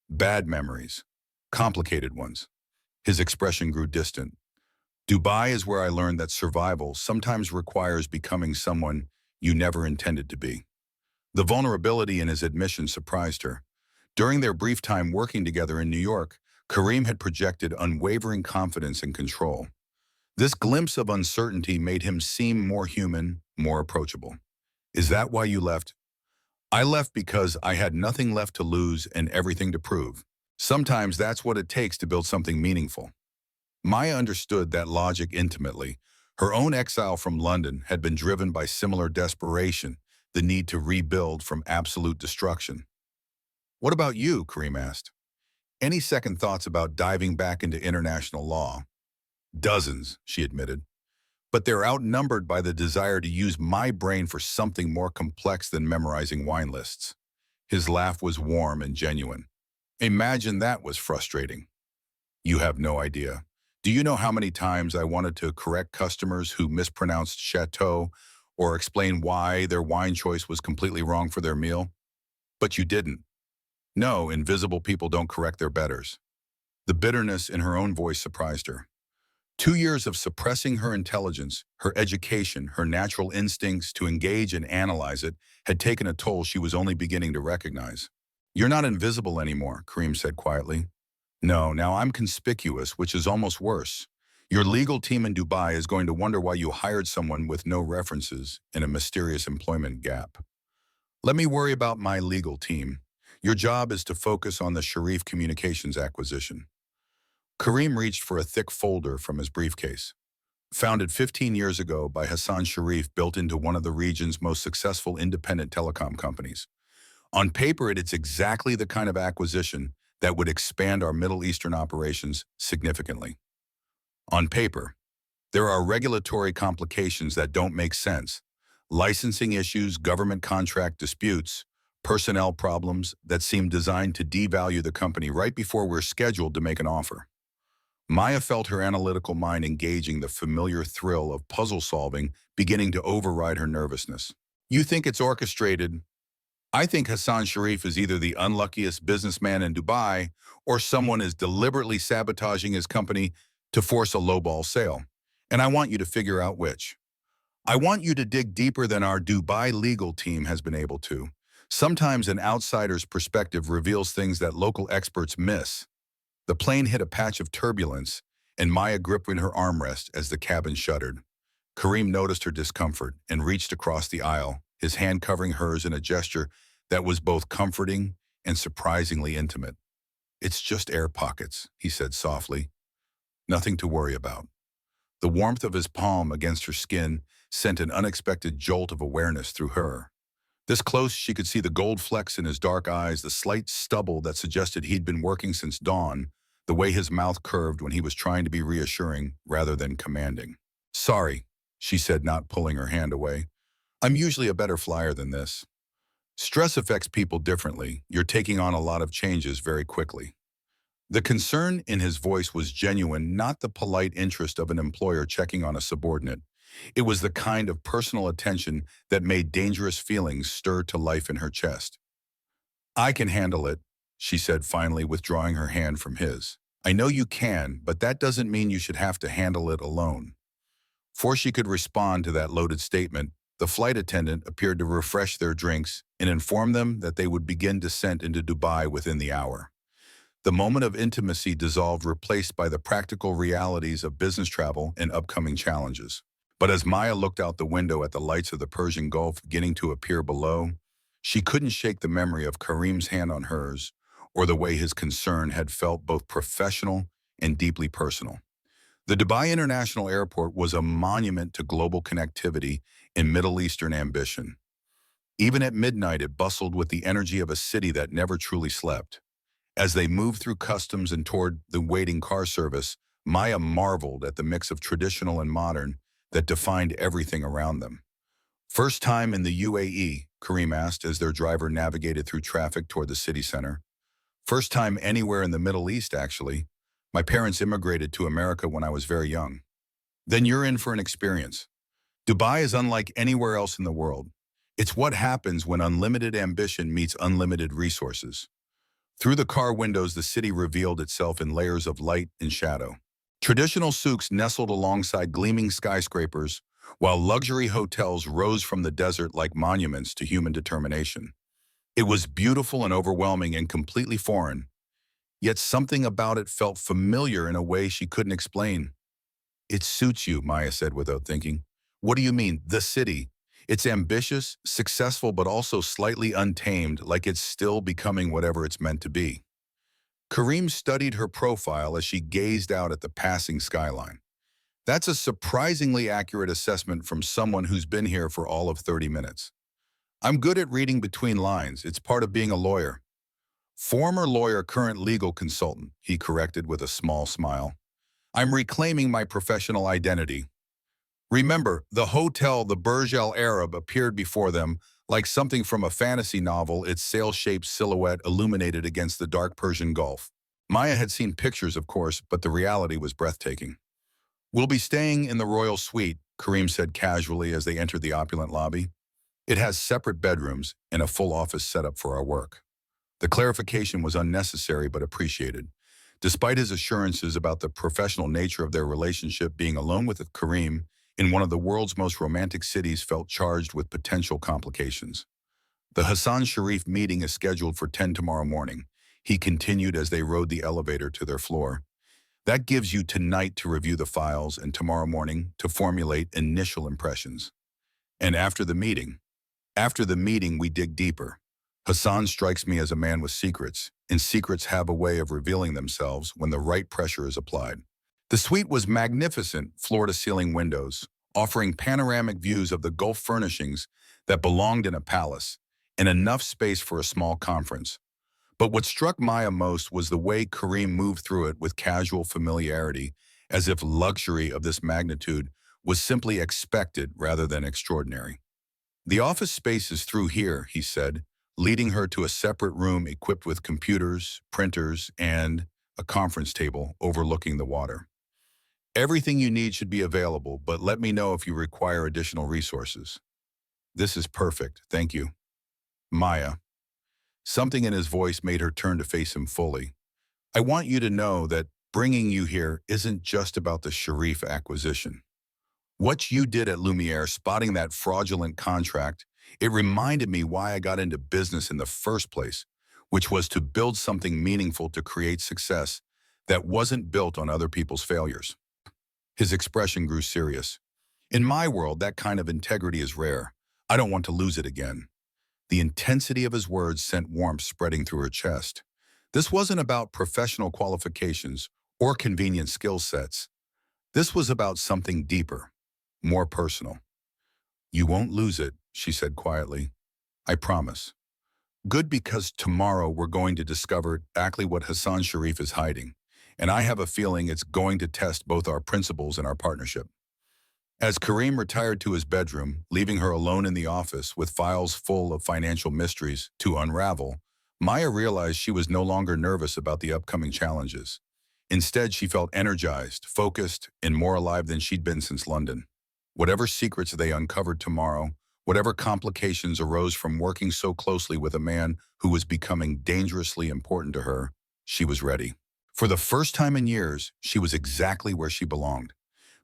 Bad memories. Complicated ones." His expression grew distant. "Dubai is where I learned that survival sometimes requires becoming someone you never intended to be." The vulnerability in his admission surprised her. During their brief time working together in New York, Kareem had projected unwavering confidence and control. This glimpse of uncertainty made him seem more human, more approachable. "Is that why you left?" "I left because I had nothing left to lose and everything to prove. Sometimes that's what it takes to build something meaningful." Maya understood that logic intimately. Her own exile from London had been driven by similar desperation, the need to rebuild from absolute destruction. What about you? Kareem asked. Any second thoughts about diving back into international law? Dozens, she admitted. But they're outnumbered by the desire to use my brain for something more complex than memorizing wine lists. His laugh was warm and genuine. Imagine that was frustrating. You have no idea. Do you know how many times I wanted to correct customers who mispronounced chateau or explain why their wine choice was completely wrong for their meal? But you didn't. No, invisible people don't correct their betters. The bitterness in her own voice surprised her. 2 years of suppressing her intelligence, her education, her natural instincts to engage and analyze it had taken a toll she was only beginning to recognize. You're not invisible anymore, Kareem said quietly. No, now I'm conspicuous, which is almost worse. Your legal team in Dubai is going to wonder why you hired someone with no references in a mysterious employment gap. Let me worry about my legal team. Your job is to focus on the Sharif Communications acquisition. Kareem reached for a thick folder from his briefcase. Founded 15 years ago by Hassan Sharif, built into one of the region's most successful independent telecom companies. On paper, it's exactly the kind of acquisition that would expand our Middle Eastern operations significantly. On paper, there are regulatory complications that don't make sense. Licensing issues, government contract disputes, personnel problems that seem designed to devalue the company right before we're scheduled to make an offer. Maya felt her analytical mind engaging the familiar thrill of puzzle solving beginning to override her nervousness. You think it's orchestrated? I think Hassan Sharif is either the unluckiest businessman in Dubai or someone is deliberately sabotaging his company to force a lowball sale. And I want you to figure out which. I want you to dig deeper than our Dubai legal team has been able to. Sometimes an outsider's perspective reveals things that local experts miss. The plane hit a patch of turbulence, and Maya gripped her armrest as the cabin shuddered. Kareem noticed her discomfort and reached across the aisle, his hand covering hers in a gesture that was both comforting and surprisingly intimate. It's just air pockets, he said softly. Nothing to worry about. The warmth of his palm against her skin sent an unexpected jolt of awareness through her. This close, she could see the gold flecks in his dark eyes, the slight stubble that suggested he'd been working since dawn, the way his mouth curved when he was trying to be reassuring rather than commanding. Sorry, she said, not pulling her hand away. I'm usually a better flyer than this. Stress affects people differently. You're taking on a lot of changes very quickly. The concern in his voice was genuine, not the polite interest of an employer checking on a subordinate. It was the kind of personal attention that made dangerous feelings stir to life in her chest. I can handle it, she said finally, withdrawing her hand from his. I know you can, but that doesn't mean you should have to handle it alone. Before she could respond to that loaded statement, the flight attendant appeared to refresh their drinks and inform them that they would begin descent into Dubai within the hour. The moment of intimacy dissolved, replaced by the practical realities of business travel and upcoming challenges. But as Maya looked out the window at the lights of the Persian Gulf beginning to appear below, she couldn't shake the memory of Kareem's hand on hers, or the way his concern had felt both professional and deeply personal. The Dubai International Airport was a monument to global connectivity and Middle Eastern ambition. Even at midnight, it bustled with the energy of a city that never truly slept. As they moved through customs and toward the waiting car service, Maya marveled at the mix of traditional and modern that defined everything around them. First time in the UAE, Kareem asked as their driver navigated through traffic toward the city center. First time anywhere in the Middle East, actually. My parents immigrated to America when I was very young. Then you're in for an experience. Dubai is unlike anywhere else in the world. It's what happens when unlimited ambition meets unlimited resources. Through the car windows, the city revealed itself in layers of light and shadow. Traditional souks nestled alongside gleaming skyscrapers, while luxury hotels rose from the desert like monuments to human determination. It was beautiful and overwhelming and completely foreign, yet something about it felt familiar in a way she couldn't explain. It suits you, Maya said without thinking. What do you mean, the city? It's ambitious, successful, but also slightly untamed, like it's still becoming whatever it's meant to be. Kareem studied her profile as she gazed out at the passing skyline. That's a surprisingly accurate assessment from someone who's been here for all of 30 minutes. I'm good at reading between lines. It's part of being a lawyer. Former lawyer, current legal consultant, he corrected with a small smile. I'm reclaiming my professional identity. Remember, the hotel, the Burj Al Arab, appeared before them like something from a fantasy novel, its sail-shaped silhouette illuminated against the dark Persian Gulf. Maya had seen pictures, of course, but the reality was breathtaking. We'll be staying in the royal suite, Kareem said casually as they entered the opulent lobby. It has separate bedrooms and a full office setup for our work. The clarification was unnecessary but appreciated. Despite his assurances about the professional nature of their relationship, being alone with Kareem in one of the world's most romantic cities felt charged with potential complications. The Hassan Sharif meeting is scheduled for 10 tomorrow morning, he continued as they rode the elevator to their floor. That gives you tonight to review the files and tomorrow morning to formulate initial impressions. And after the meeting, we dig deeper. Hassan strikes me as a man with secrets, and secrets have a way of revealing themselves when the right pressure is applied. The suite was magnificent, floor-to-ceiling windows, offering panoramic views of the Gulf furnishings that belonged in a palace, and enough space for a small conference. But what struck Maya most was the way Kareem moved through it with casual familiarity, as if luxury of this magnitude was simply expected rather than extraordinary. The office space is through here, he said, leading her to a separate room equipped with computers, printers, and a conference table overlooking the water. Everything you need should be available, but let me know if you require additional resources. This is perfect, thank you. Maya. Something in his voice made her turn to face him fully. I want you to know that bringing you here isn't just about the Sharif acquisition. What you did at Lumiere, spotting that fraudulent contract, it reminded me why I got into business in the first place, which was to build something meaningful to create success that wasn't built on other people's failures. His expression grew serious. In my world, that kind of integrity is rare. I don't want to lose it again. The intensity of his words sent warmth spreading through her chest. This wasn't about professional qualifications or convenient skill sets. This was about something deeper, more personal. You won't lose it, she said quietly. I promise. Good, because tomorrow we're going to discover exactly what Hassan Sharif is hiding, and I have a feeling it's going to test both our principles and our partnership. As Kareem retired to his bedroom, leaving her alone in the office with files full of financial mysteries to unravel, Maya realized she was no longer nervous about the upcoming challenges. Instead, she felt energized, focused, and more alive than she'd been since London. Whatever secrets they uncovered tomorrow, whatever complications arose from working so closely with a man who was becoming dangerously important to her, she was ready. For the first time in years, she was exactly where she belonged.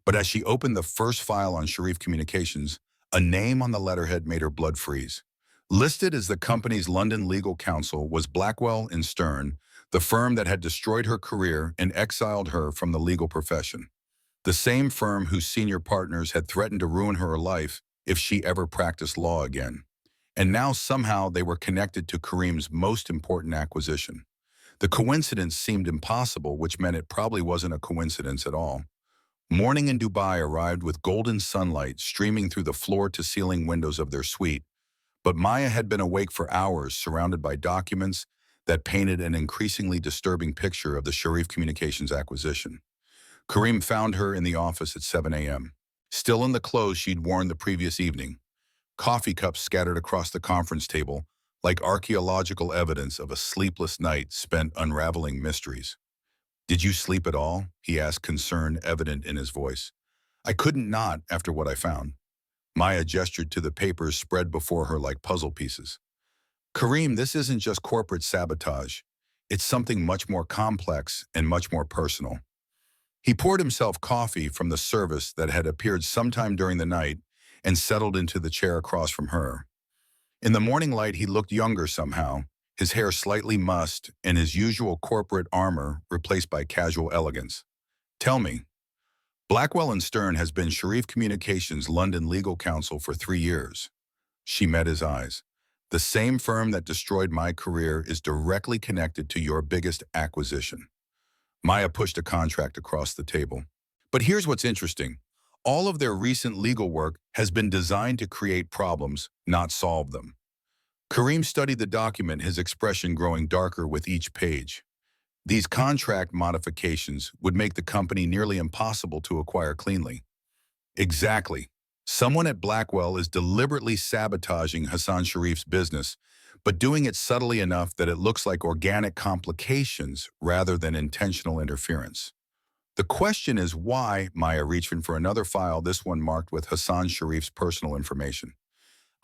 But as she opened the first file on Sharif Communications, a name on the letterhead made her blood freeze. Listed as the company's London legal counsel was Blackwell and Stern, the firm that had destroyed her career and exiled her from the legal profession. The same firm whose senior partners had threatened to ruin her life if she ever practiced law again. And now somehow they were connected to Kareem's most important acquisition. The coincidence seemed impossible, which meant it probably wasn't a coincidence at all. Morning in Dubai arrived with golden sunlight streaming through the floor-to-ceiling windows of their suite, but Maya had been awake for hours, surrounded by documents that painted an increasingly disturbing picture of the Sharif Communications acquisition. Kareem found her in the office at 7 a.m., still in the clothes she'd worn the previous evening. Coffee cups scattered across the conference table, like archaeological evidence of a sleepless night spent unraveling mysteries. Did you sleep at all? He asked, concern evident in his voice. I couldn't not after what I found. Maya gestured to the papers spread before her like puzzle pieces. Kareem, this isn't just corporate sabotage. It's something much more complex and much more personal. He poured himself coffee from the service that had appeared sometime during the night and settled into the chair across from her. In the morning light, he looked younger somehow, his hair slightly mussed and his usual corporate armor replaced by casual elegance. Tell me. Blackwell and Stern has been Sharif Communications' London legal counsel for 3 years. She met his eyes. The same firm that destroyed my career is directly connected to your biggest acquisition. Maya pushed a contract across the table. But here's what's interesting. All of their recent legal work has been designed to create problems, not solve them. Kareem studied the document, his expression growing darker with each page. These contract modifications would make the company nearly impossible to acquire cleanly. Exactly. Someone at Blackwell is deliberately sabotaging Hassan Sharif's business, but doing it subtly enough that it looks like organic complications rather than intentional interference. The question is why Maya reached in for another file, this one marked with Hassan Sharif's personal information.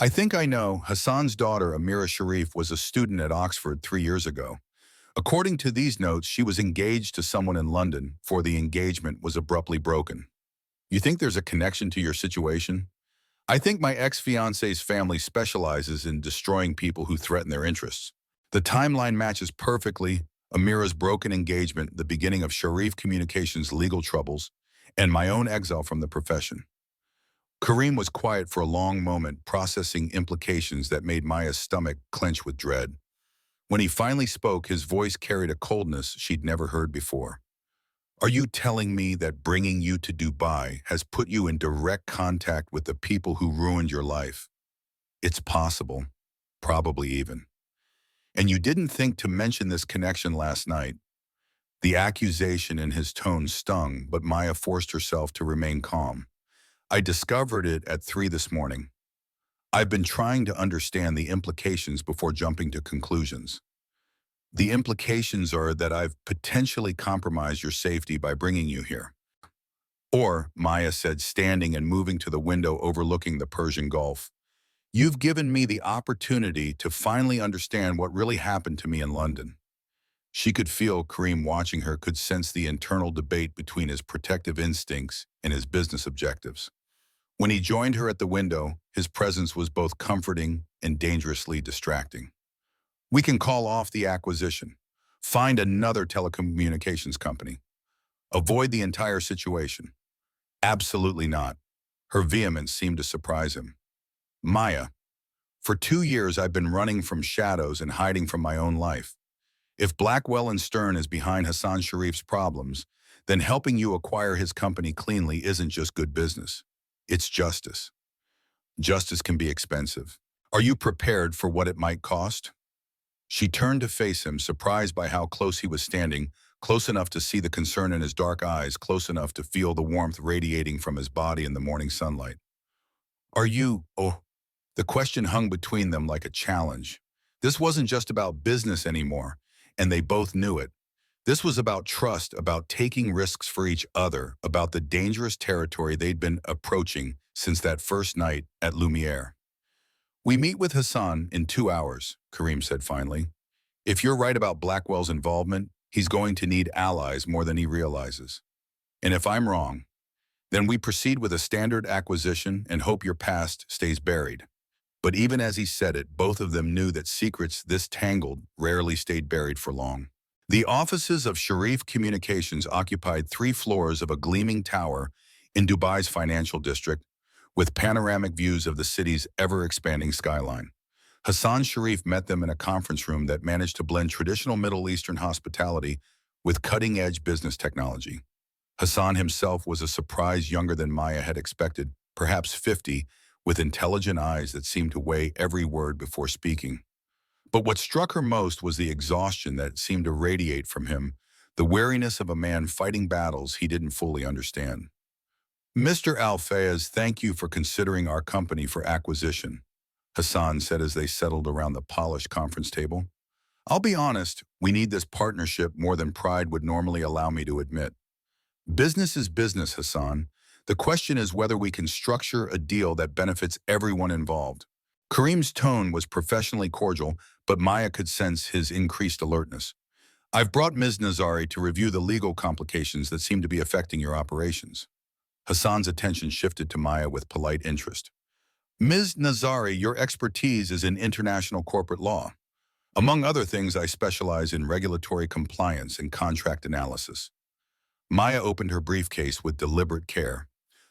I think I know. Hassan's daughter, Amira Sharif, was a student at Oxford 3 years ago. According to these notes, she was engaged to someone in London, for the engagement was abruptly broken. You think there's a connection to your situation? I think my ex-fiance's family specializes in destroying people who threaten their interests. The timeline matches perfectly: Amira's broken engagement, the beginning of Sharif Communications' legal troubles, and my own exile from the profession. Kareem was quiet for a long moment, processing implications that made Maya's stomach clench with dread. When he finally spoke, his voice carried a coldness she'd never heard before. Are you telling me that bringing you to Dubai has put you in direct contact with the people who ruined your life? It's possible, probably even. And you didn't think to mention this connection last night. The accusation in his tone stung, but Maya forced herself to remain calm. I discovered it at 3 this morning. I've been trying to understand the implications before jumping to conclusions. The implications are that I've potentially compromised your safety by bringing you here. Or, Maya said, standing and moving to the window overlooking the Persian Gulf, you've given me the opportunity to finally understand what really happened to me in London. She could feel Kareem watching her, could sense the internal debate between his protective instincts and his business objectives. When he joined her at the window, his presence was both comforting and dangerously distracting. We can call off the acquisition. Find another telecommunications company. Avoid the entire situation. Absolutely not. Her vehemence seemed to surprise him. Maya, for 2 years I've been running from shadows and hiding from my own life. If Blackwell and Stern is behind Hassan Sharif's problems, then helping you acquire his company cleanly isn't just good business. It's justice. Justice can be expensive. Are you prepared for what it might cost? She turned to face him, surprised by how close he was standing, close enough to see the concern in his dark eyes, close enough to feel the warmth radiating from his body in the morning sunlight. Are you, oh, the question hung between them like a challenge. This wasn't just about business anymore, and they both knew it. This was about trust, about taking risks for each other, about the dangerous territory they'd been approaching since that first night at Lumiere. We meet with Hassan in 2 hours, Kareem said finally. If you're right about Blackwell's involvement, he's going to need allies more than he realizes. And if I'm wrong, then we proceed with a standard acquisition and hope your past stays buried. But even as he said it, both of them knew that secrets this tangled rarely stayed buried for long. The offices of Sharif Communications occupied 3 floors of a gleaming tower in Dubai's financial district, with panoramic views of the city's ever-expanding skyline. Hassan Sharif met them in a conference room that managed to blend traditional Middle Eastern hospitality with cutting-edge business technology. Hassan himself was a surprise younger than Maya had expected, perhaps 50, with intelligent eyes that seemed to weigh every word before speaking. But what struck her most was the exhaustion that seemed to radiate from him, the weariness of a man fighting battles he didn't fully understand. Mr. Al-Fayez, thank you for considering our company for acquisition, Hassan said as they settled around the polished conference table. I'll be honest, we need this partnership more than pride would normally allow me to admit. Business is business, Hassan. The question is whether we can structure a deal that benefits everyone involved. Kareem's tone was professionally cordial, but Maya could sense his increased alertness. I've brought Ms. Nazari to review the legal complications that seem to be affecting your operations. Hassan's attention shifted to Maya with polite interest. Ms. Nazari, your expertise is in international corporate law. Among other things, I specialize in regulatory compliance and contract analysis. Maya opened her briefcase with deliberate care.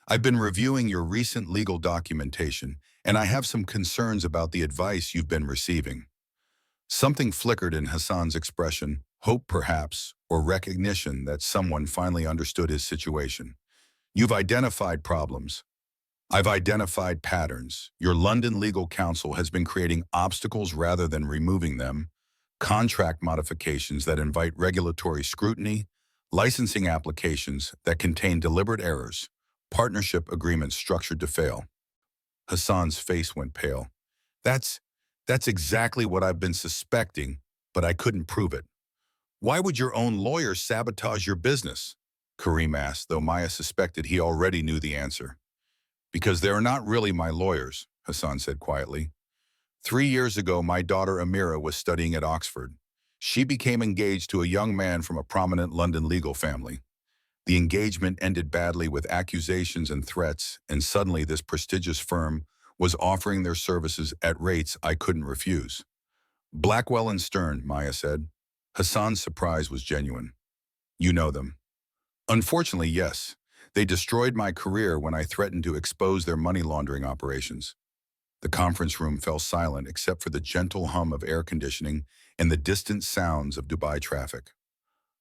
I've been reviewing your recent legal documentation, and I have some concerns about the advice you've been receiving. Something flickered in Hassan's expression, hope perhaps, or recognition that someone finally understood his situation. You've identified problems. I've identified patterns. Your London legal counsel has been creating obstacles rather than removing them, contract modifications that invite regulatory scrutiny, licensing applications that contain deliberate errors, partnership agreements structured to fail. Hassan's face went pale. That's, that's exactly what I've been suspecting, but I couldn't prove it. Why would your own lawyer sabotage your business? Kareem asked, though Maya suspected he already knew the answer. Because they're not really my lawyers, Hassan said quietly. 3 years ago, my daughter Amira was studying at Oxford. She became engaged to a young man from a prominent London legal family. The engagement ended badly with accusations and threats, and suddenly this prestigious firm was offering their services at rates I couldn't refuse. Blackwell and Stern, Maya said. Hassan's surprise was genuine. You know them. Unfortunately, yes. They destroyed my career when I threatened to expose their money laundering operations. The conference room fell silent except for the gentle hum of air conditioning and the distant sounds of Dubai traffic.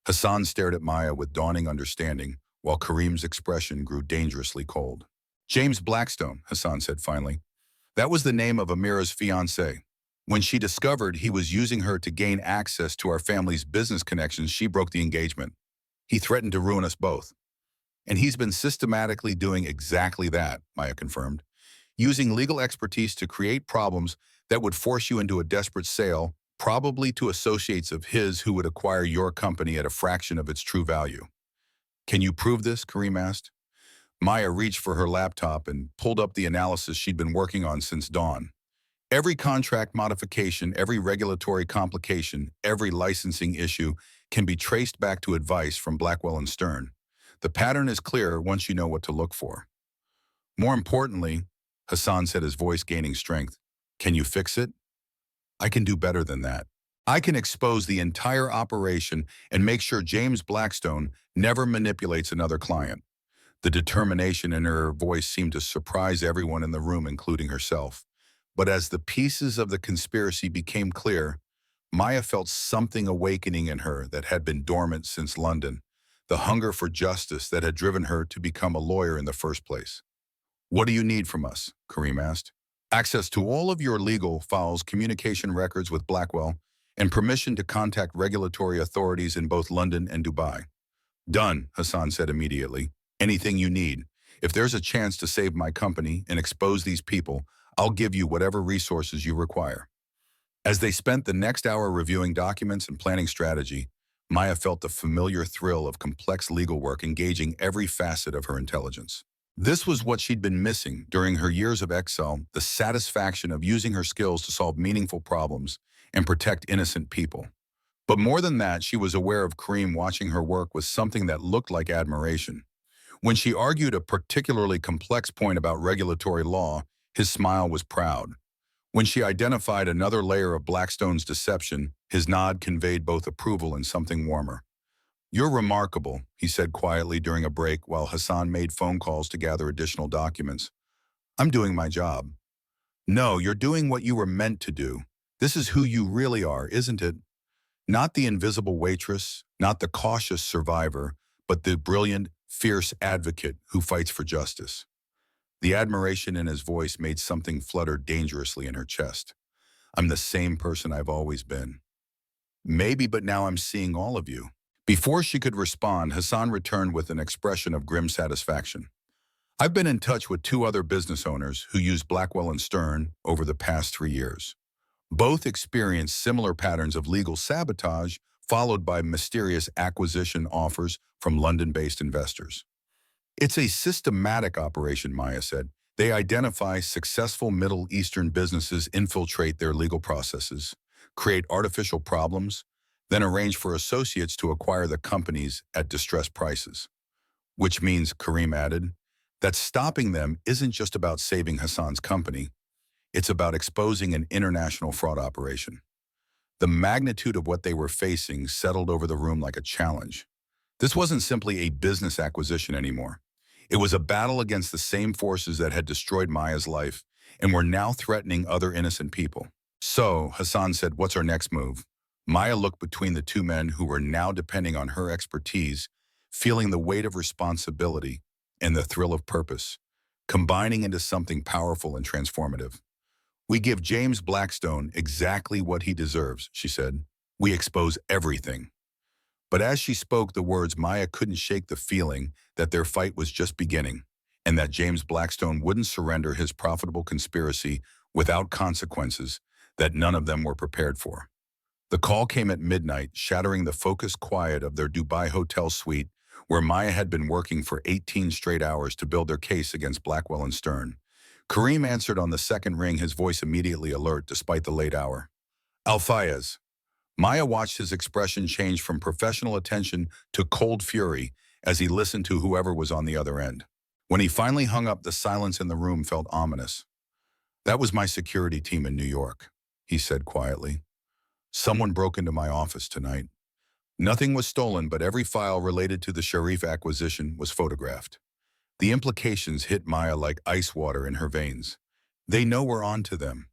Hassan stared at Maya with dawning understanding, while Kareem's expression grew dangerously cold. James Blackstone, Hassan said finally. That was the name of Amira's fiancé. When she discovered he was using her to gain access to our family's business connections, she broke the engagement. He threatened to ruin us both. And he's been systematically doing exactly that, Maya confirmed, using legal expertise to create problems that would force you into a desperate sale, probably to associates of his who would acquire your company at a fraction of its true value. Can you prove this? Kareem asked. Maya reached for her laptop and pulled up the analysis she'd been working on since dawn. Every contract modification, every regulatory complication, every licensing issue can be traced back to advice from Blackwell and Stern. The pattern is clear once you know what to look for. More importantly, Hassan said, his voice gaining strength, can you fix it? I can do better than that. I can expose the entire operation and make sure James Blackstone never manipulates another client. The determination in her voice seemed to surprise everyone in the room, including herself. But as the pieces of the conspiracy became clear, Maya felt something awakening in her that had been dormant since London, the hunger for justice that had driven her to become a lawyer in the first place. What do you need from us? Kareem asked. Access to all of your legal files, communication records with Blackwell, and permission to contact regulatory authorities in both London and Dubai. Done, Hassan said immediately. Anything you need. If there's a chance to save my company and expose these people, I'll give you whatever resources you require. As they spent the next hour reviewing documents and planning strategy, Maya felt the familiar thrill of complex legal work engaging every facet of her intelligence. This was what she'd been missing during her years of exile, the satisfaction of using her skills to solve meaningful problems and protect innocent people. But more than that, she was aware of Kareem watching her work with something that looked like admiration. When she argued a particularly complex point about regulatory law, his smile was proud. When she identified another layer of Blackstone's deception, his nod conveyed both approval and something warmer. You're remarkable, he said quietly during a break while Hassan made phone calls to gather additional documents. I'm doing my job. No, you're doing what you were meant to do. This is who you really are, isn't it? Not the invisible waitress, not the cautious survivor, but the brilliant, fierce advocate who fights for justice. The admiration in his voice made something flutter dangerously in her chest. I'm the same person I've always been. Maybe, but now I'm seeing all of you. Before she could respond, Hassan returned with an expression of grim satisfaction. I've been in touch with 2 other business owners who used Blackwell and Stern over the past 3 years. Both experienced similar patterns of legal sabotage, followed by mysterious acquisition offers from London-based investors. It's a systematic operation, Maya said. They identify successful Middle Eastern businesses, infiltrate their legal processes, create artificial problems, then arrange for associates to acquire the companies at distressed prices. Which means, Kareem added, that stopping them isn't just about saving Hassan's company, it's about exposing an international fraud operation. The magnitude of what they were facing settled over the room like a challenge. This wasn't simply a business acquisition anymore. It was a battle against the same forces that had destroyed Maya's life and were now threatening other innocent people. So, Hassan said, what's our next move? Maya looked between the 2 men who were now depending on her expertise, feeling the weight of responsibility and the thrill of purpose. combining into something powerful and transformative. "We give James Blackstone exactly what he deserves," she said. "We expose everything." But as she spoke the words, Maya couldn't shake the feeling that their fight was just beginning, and that James Blackstone wouldn't surrender his profitable conspiracy without consequences that none of them were prepared for. The call came at midnight, shattering the focused quiet of their Dubai hotel suite, where Maya had been working for 18 straight hours to build their case against Blackwell and Stern. Kareem answered on the second ring, his voice immediately alert despite the late hour. "Al-Fayez." Maya watched his expression change from professional attention to cold fury as he listened to whoever was on the other end. When he finally hung up, the silence in the room felt ominous. "That was my security team in New York," he said quietly. "Someone broke into my office tonight. Nothing was stolen, but every file related to the Sharif acquisition was photographed." The implications hit Maya like ice water in her veins. "They know we're on to them.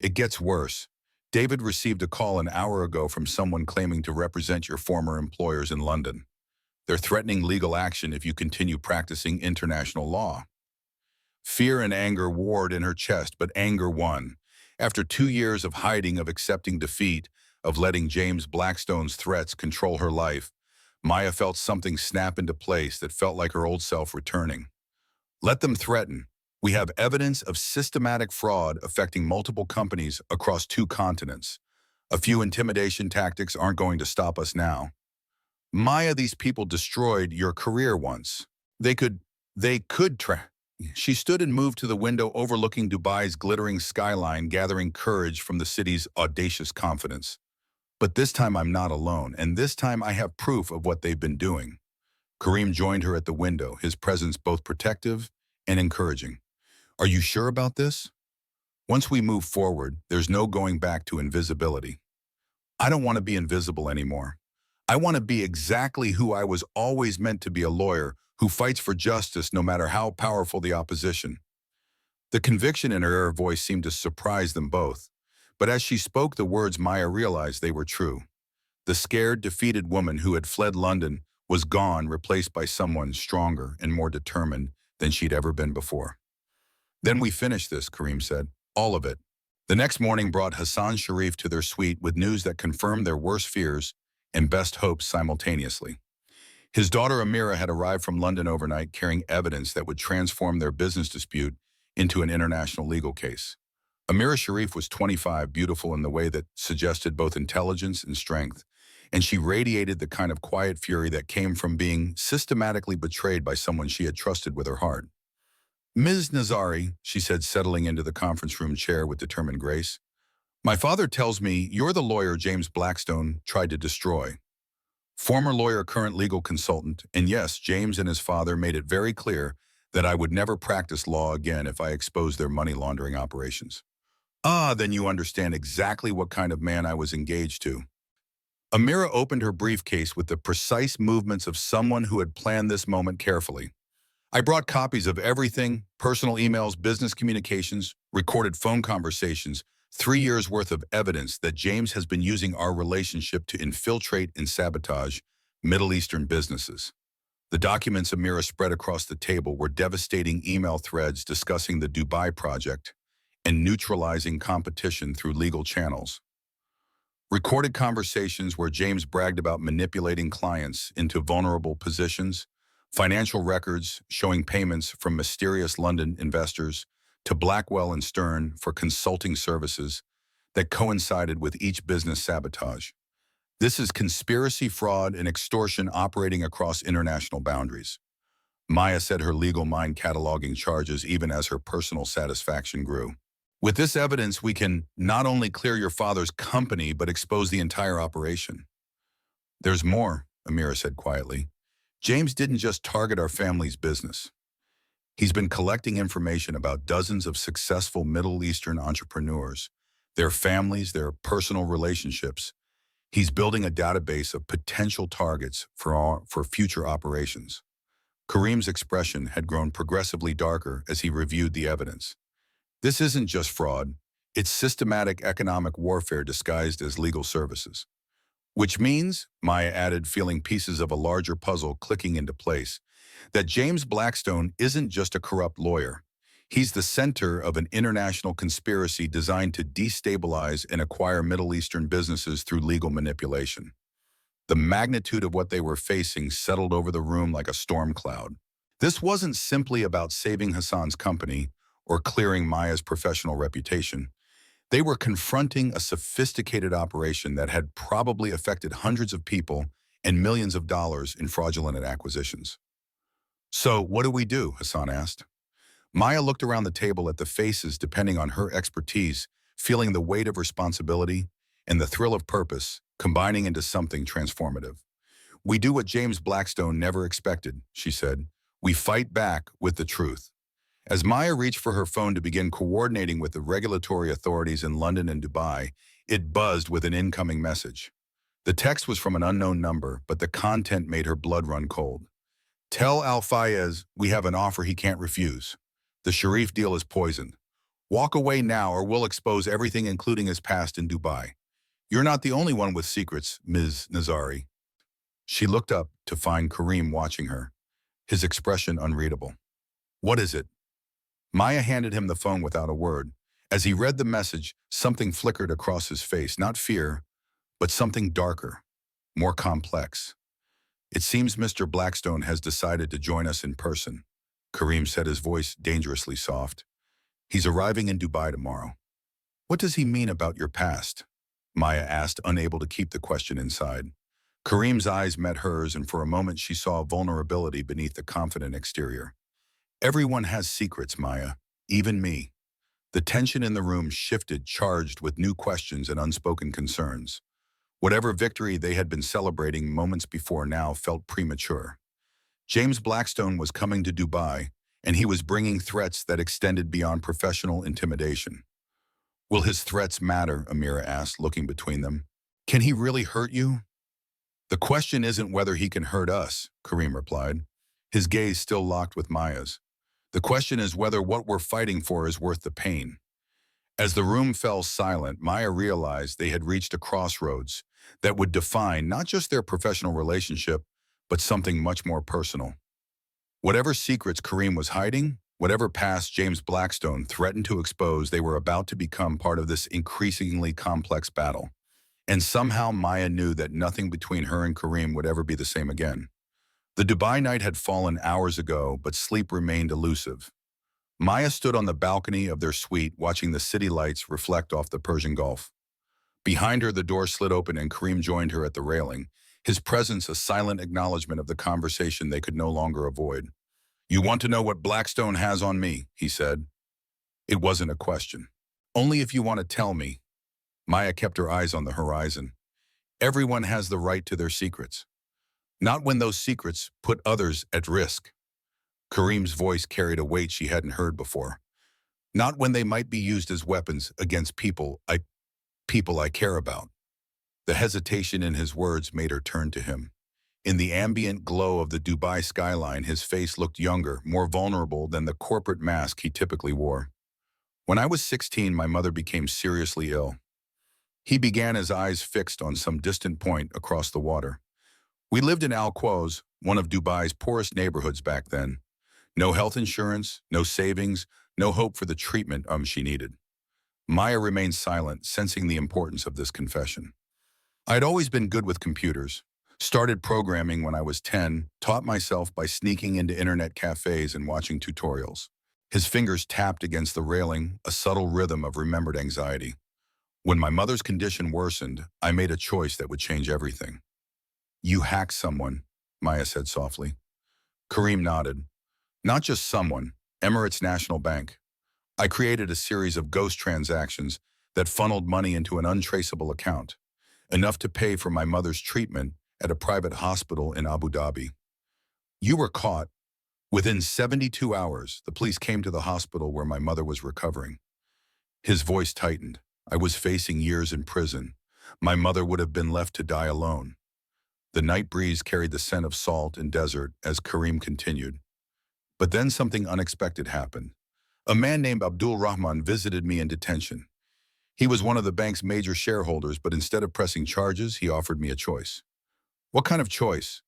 It gets worse. David received a call an hour ago from someone claiming to represent your former employers in London. They're threatening legal action if you continue practicing international law." Fear and anger warred in her chest, but anger won. After 2 years of hiding, of accepting defeat, of letting James Blackstone's threats control her life, Maya felt something snap into place that felt like her old self returning. "Let them threaten. We have evidence of systematic fraud affecting multiple companies across 2 continents. A few intimidation tactics aren't going to stop us now. Maya, these people destroyed your career once. They could try." She stood and moved to the window overlooking Dubai's glittering skyline, gathering courage from the city's audacious confidence. "But this time I'm not alone, and this time I have proof of what they've been doing." Kareem joined her at the window, his presence both protective and encouraging. "Are you sure about this? Once we move forward, there's no going back to invisibility." "I don't want to be invisible anymore. I want to be exactly who I was always meant to be, a lawyer who fights for justice no matter how powerful the opposition." The conviction in her voice seemed to surprise them both. But as she spoke the words, Maya realized they were true. The scared, defeated woman who had fled London was gone, replaced by someone stronger and more determined than she'd ever been before. "Then we finish this," Kareem said. "All of it." The next morning brought Hassan Sharif to their suite with news that confirmed their worst fears and best hopes simultaneously. His daughter Amira had arrived from London overnight, carrying evidence that would transform their business dispute into an international legal case. Amira Sharif was 25, beautiful in the way that suggested both intelligence and strength, and she radiated the kind of quiet fury that came from being systematically betrayed by someone she had trusted with her heart. "Ms. Nazari," she said, settling into the conference room chair with determined grace, "my father tells me you're the lawyer James Blackstone tried to destroy. Former lawyer, current legal consultant, and yes, James and his father made it very clear that I would never practice law again if I exposed their money laundering operations." "Ah, then you understand exactly what kind of man I was engaged to." Amira opened her briefcase with the precise movements of someone who had planned this moment carefully. "I brought copies of everything: personal emails, business communications, recorded phone conversations, 3 years worth of evidence that James has been using our relationship to infiltrate and sabotage Middle Eastern businesses." The documents Amira spread across the table were devastating email threads discussing the Dubai project and neutralizing competition through legal channels. Recorded conversations where James bragged about manipulating clients into vulnerable positions, financial records showing payments from mysterious London investors to Blackwell and Stern for consulting services that coincided with each business sabotage. This is conspiracy, fraud, and extortion operating across international boundaries. Maya said, her legal mind cataloging charges even as her personal satisfaction grew. "With this evidence, we can not only clear your father's company, but expose the entire operation." "There's more," Amira said quietly. "James didn't just target our family's business. He's been collecting information about dozens of successful Middle Eastern entrepreneurs, their families, their personal relationships. He's building a database of potential targets for future operations." Kareem's expression had grown progressively darker as he reviewed the evidence. "This isn't just fraud, it's systematic economic warfare disguised as legal services." "Which means," Maya added, feeling pieces of a larger puzzle clicking into place, "that James Blackstone isn't just a corrupt lawyer. He's the center of an international conspiracy designed to destabilize and acquire Middle Eastern businesses through legal manipulation. The magnitude of what they were facing settled over the room like a storm cloud. This wasn't simply about saving Hassan's company or clearing Maya's professional reputation. They were confronting a sophisticated operation that had probably affected hundreds of people and millions of dollars in fraudulent acquisitions. "So, what do we do?" Hassan asked. Maya looked around the table at the faces depending on her expertise, feeling the weight of responsibility and the thrill of purpose combining into something transformative. "We do what James Blackstone never expected," she said. "We fight back with the truth." As Maya reached for her phone to begin coordinating with the regulatory authorities in London and Dubai, it buzzed with an incoming message. The text was from an unknown number, but the content made her blood run cold. "Tell Al Fayez we have an offer he can't refuse. The Sharif deal is poisoned. Walk away now or we'll expose everything including his past in Dubai. You're not the only one with secrets, Ms. Nazari." She looked up to find Karim watching her, his expression unreadable. "What is it?" Maya handed him the phone without a word. As he read the message, something flickered across his face, not fear, but something darker, more complex. "It seems Mr. Blackstone has decided to join us in person," Karim said, his voice dangerously soft. "He's arriving in Dubai tomorrow." "What does he mean about your past?" Maya asked, unable to keep the question inside. Karim's eyes met hers, and for a moment she saw vulnerability beneath the confident exterior. "Everyone has secrets, Maya, even me." The tension in the room shifted, charged with new questions and unspoken concerns. Whatever victory they had been celebrating moments before now felt premature. James Blackstone was coming to Dubai, and he was bringing threats that extended beyond professional intimidation. "Will his threats matter?" Amira asked, looking between them. "Can he really hurt you?" "The question isn't whether he can hurt us," Karim replied, his gaze still locked with Maya's. "The question is whether what we're fighting for is worth the pain." As the room fell silent, Maya realized they had reached a crossroads that would define not just their professional relationship, but something much more personal. Whatever secrets Karim was hiding, whatever past James Blackstone threatened to expose, they were about to become part of this increasingly complex battle. And somehow Maya knew that nothing between her and Karim would ever be the same again. The Dubai night had fallen hours ago, but sleep remained elusive. Maya stood on the balcony of their suite, watching the city lights reflect off the Persian Gulf. Behind her, the door slid open and Karim joined her at the railing, his presence a silent acknowledgement of the conversation they could no longer avoid. "You want to know what Blackstone has on me?" he said. It wasn't a question. "Only if you want to tell me." Maya kept her eyes on the horizon. "Everyone has the right to their secrets. Not when those secrets put others at risk." Karim's voice carried a weight she hadn't heard before. "Not when they might be used as weapons against people I care about." The hesitation in his words made her turn to him. In the ambient glow of the Dubai skyline, his face looked younger, more vulnerable than the corporate mask he typically wore. "When I was 16, my mother became seriously ill." He began, his eyes fixed on some distant point across the water. "We lived in Al Quoz, one of Dubai's poorest neighborhoods back then. No health insurance, no savings, no hope for the treatment she needed." Maya remained silent, sensing the importance of this confession. "I'd always been good with computers. Started programming when I was 10, taught myself by sneaking into internet cafes and watching tutorials." His fingers tapped against the railing, a subtle rhythm of remembered anxiety. "When my mother's condition worsened, I made a choice that would change everything." "You hacked someone," Maya said softly. Karim nodded. "Not just someone, Emirates National Bank. I created a series of ghost transactions that funneled money into an untraceable account, enough to pay for my mother's treatment at a private hospital in Abu Dhabi. You were caught. Within 72 hours, the police came to the hospital where my mother was recovering." His voice tightened. "I was facing years in prison. My mother would have been left to die alone." The night breeze carried the scent of salt and desert as Karim continued. "But then something unexpected happened. A man named Abdul Rahman visited me in detention. He was one of the bank's major shareholders, but instead of pressing charges, he offered me a choice." "What kind of choice?"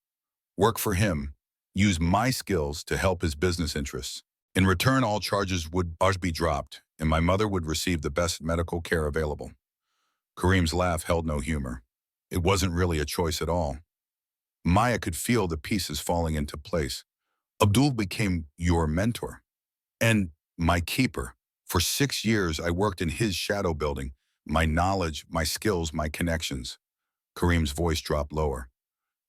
"Work for him. Use my skills to help his business interests." In return, all charges would be dropped, and my mother would receive the best medical care available. Kareem's laugh held no humor. It wasn't really a choice at all. Maya could feel the pieces falling into place. Abdul became your mentor and my keeper. For 6 years, I worked in his shadow building, my knowledge, my skills, my connections. Kareem's voice dropped lower.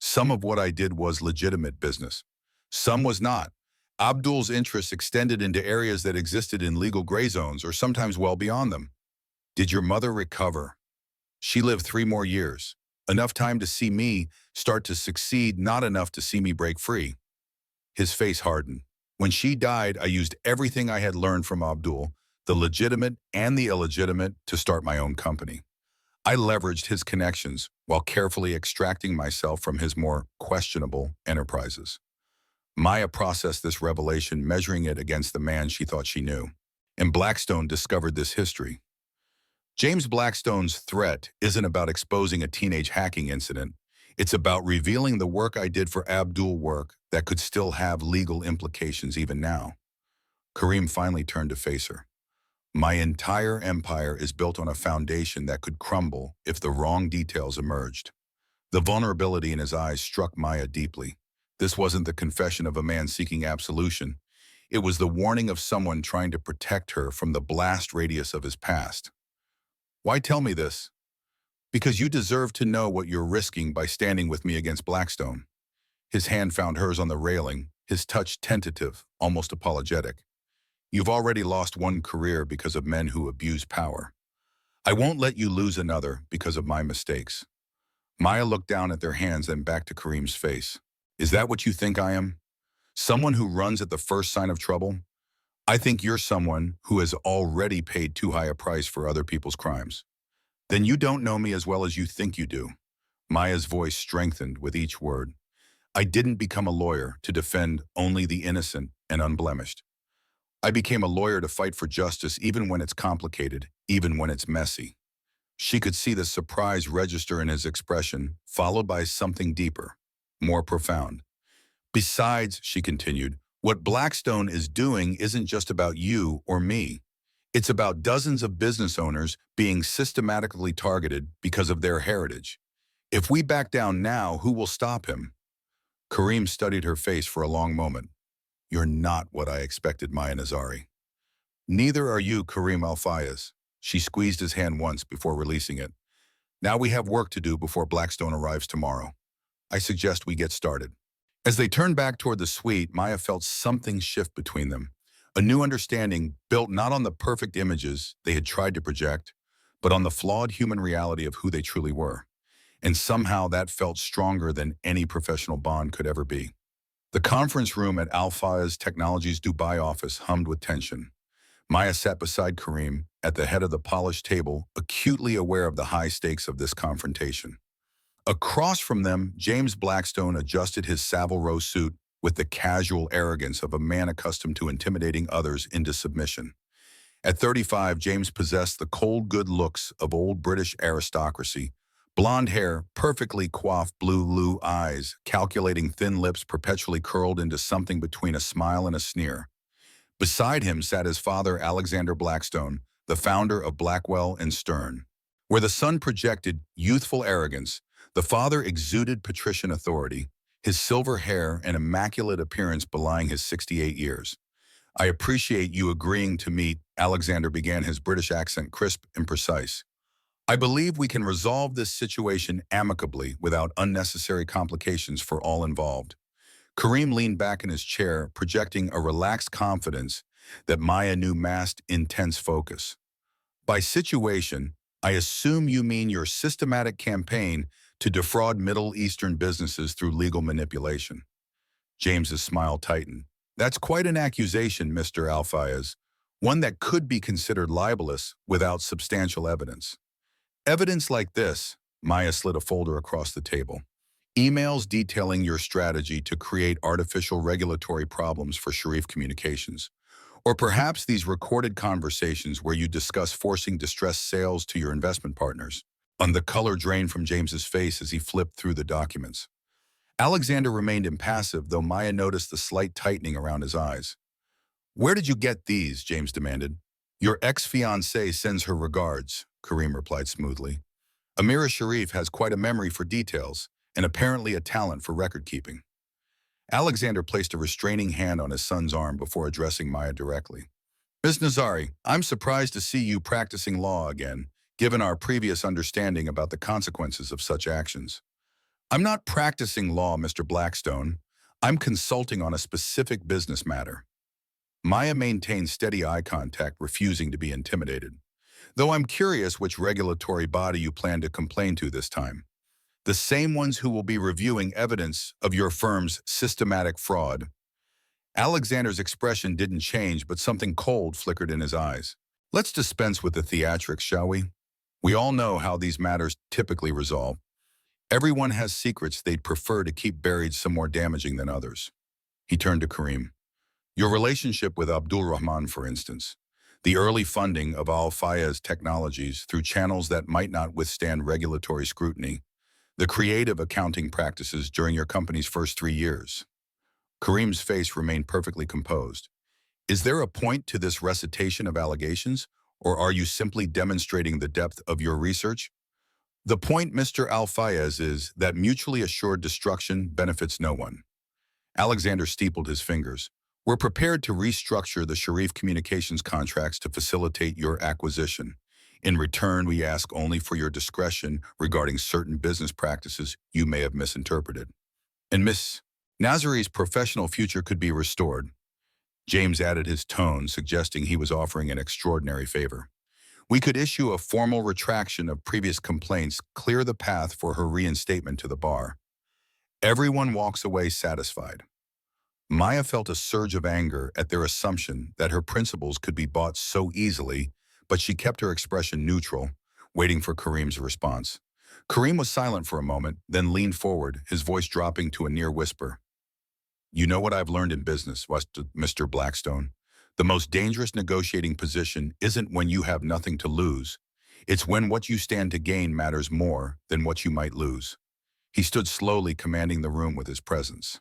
Some of what I did was legitimate business. Some was not. Abdul's interests extended into areas that existed in legal gray zones or sometimes well beyond them. Did your mother recover? She lived 3 more years. Enough time to see me start to succeed, not enough to see me break free. His face hardened. When she died, I used everything I had learned from Abdul, the legitimate and the illegitimate, to start my own company. I leveraged his connections while carefully extracting myself from his more questionable enterprises. Maya processed this revelation, measuring it against the man she thought she knew. And Blackstone discovered this history. James Blackstone's threat isn't about exposing a teenage hacking incident. It's about revealing the work I did for Abdul, work that could still have legal implications even now. Kareem finally turned to face her. My entire empire is built on a foundation that could crumble if the wrong details emerged. The vulnerability in his eyes struck Maya deeply. This wasn't the confession of a man seeking absolution. It was the warning of someone trying to protect her from the blast radius of his past. Why tell me this? Because you deserve to know what you're risking by standing with me against Blackstone. His hand found hers on the railing, his touch tentative, almost apologetic. You've already lost one career because of men who abuse power. I won't let you lose another because of my mistakes. Maya looked down at their hands and back to Kareem's face. Is that what you think I am? Someone who runs at the first sign of trouble? I think you're someone who has already paid too high a price for other people's crimes. Then you don't know me as well as you think you do. Maya's voice strengthened with each word. I didn't become a lawyer to defend only the innocent and unblemished. I became a lawyer to fight for justice even when it's complicated, even when it's messy. She could see the surprise register in his expression, followed by something deeper, more profound. Besides, she continued, what Blackstone is doing isn't just about you or me. It's about dozens of business owners being systematically targeted because of their heritage. If we back down now, who will stop him? Kareem studied her face for a long moment. You're not what I expected, Maya Nazari. Neither are you, Kareem Al-Fayez. She squeezed his hand once before releasing it. Now we have work to do before Blackstone arrives tomorrow. I suggest we get started. As they turned back toward the suite, Maya felt something shift between them. A new understanding built not on the perfect images they had tried to project, but on the flawed human reality of who they truly were. And somehow that felt stronger than any professional bond could ever be. The conference room at Al-Fayez Technologies' Dubai office hummed with tension. Maya sat beside Kareem at the head of the polished table, acutely aware of the high stakes of this confrontation. Across from them, James Blackstone adjusted his Savile Row suit with the casual arrogance of a man accustomed to intimidating others into submission. At 35, James possessed the cold good looks of old British aristocracy. Blonde hair, perfectly coiffed blue eyes, calculating thin lips perpetually curled into something between a smile and a sneer. Beside him sat his father, Alexander Blackstone, the founder of Blackwell and Stern. Where the son projected youthful arrogance, the father exuded patrician authority, his silver hair and immaculate appearance belying his 68 years. I appreciate you agreeing to meet, Alexander began, his British accent crisp and precise. I believe we can resolve this situation amicably without unnecessary complications for all involved. Kareem leaned back in his chair, projecting a relaxed confidence that Maya knew masked intense focus. By situation, I assume you mean your systematic campaign to defraud Middle Eastern businesses through legal manipulation. James's smile tightened. That's quite an accusation, Mr. Al-Fayez, one that could be considered libelous without substantial evidence. Evidence like this, Maya slid a folder across the table. Emails detailing your strategy to create artificial regulatory problems for Sharif Communications. Or perhaps these recorded conversations where you discuss forcing distressed sales to your investment partners. On the color drained from James's face as he flipped through the documents. Alexander remained impassive, though Maya noticed the slight tightening around his eyes. Where did you get these? James demanded. Your ex-fiancée sends her regards, Kareem replied smoothly. Amira Sharif has quite a memory for details and apparently a talent for record-keeping. Alexander placed a restraining hand on his son's arm before addressing Maya directly. Ms. Nazari, I'm surprised to see you practicing law again, given our previous understanding about the consequences of such actions. I'm not practicing law, Mr. Blackstone. I'm consulting on a specific business matter. Maya maintained steady eye contact, refusing to be intimidated. Though I'm curious which regulatory body you plan to complain to this time. The same ones who will be reviewing evidence of your firm's systematic fraud. Alexander's expression didn't change, but something cold flickered in his eyes. Let's dispense with the theatrics, shall we? We all know how these matters typically resolve. Everyone has secrets they'd prefer to keep buried, some more damaging than others. He turned to Kareem. Your relationship with Abdul Rahman, for instance. The early funding of Al Fayez Technologies through channels that might not withstand regulatory scrutiny. The creative accounting practices during your company's first 3 years. Kareem's face remained perfectly composed. Is there a point to this recitation of allegations, or are you simply demonstrating the depth of your research? The point, Mr. Al Fayez, is that mutually assured destruction benefits no one. Alexander steepled his fingers. We're prepared to restructure the Sharif Communications contracts to facilitate your acquisition. In return, we ask only for your discretion regarding certain business practices you may have misinterpreted. And Miss Nazari's professional future could be restored. James added his tone, suggesting he was offering an extraordinary favor. We could issue a formal retraction of previous complaints, clear the path for her reinstatement to the bar. Everyone walks away satisfied. Maya felt a surge of anger at their assumption that her principles could be bought so easily, but she kept her expression neutral, waiting for Kareem's response. Kareem was silent for a moment, then leaned forward, his voice dropping to a near whisper. You know what I've learned in business, Mr. Blackstone. The most dangerous negotiating position isn't when you have nothing to lose. It's when what you stand to gain matters more than what you might lose. He stood slowly, commanding the room with his presence.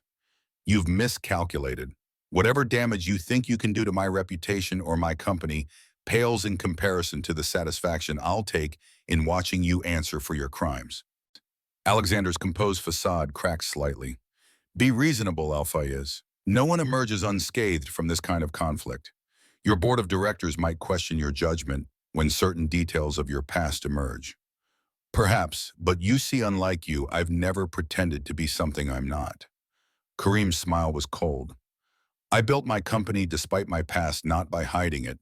You've miscalculated. Whatever damage you think you can do to my reputation or my company pales in comparison to the satisfaction I'll take in watching you answer for your crimes. Alexander's composed facade cracked slightly. Be reasonable, Al Fayez. No one emerges unscathed from this kind of conflict. Your board of directors might question your judgment when certain details of your past emerge. Perhaps, but you see, unlike you, I've never pretended to be something I'm not. Kareem's smile was cold. I built my company despite my past, not by hiding it.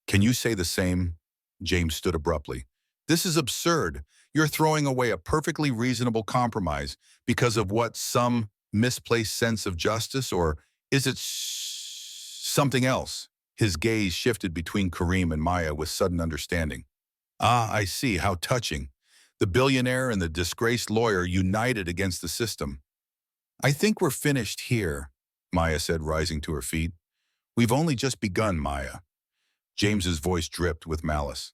Can you say the same? James stood abruptly. This is absurd. You're throwing away a perfectly reasonable compromise because of what, some misplaced sense of justice, or is it something else? His gaze shifted between Kareem and Maya with sudden understanding. Ah, I see. How touching. The billionaire and the disgraced lawyer united against the system. I think we're finished here, Maya said, rising to her feet. We've only just begun, Maya. James's voice dripped with malice.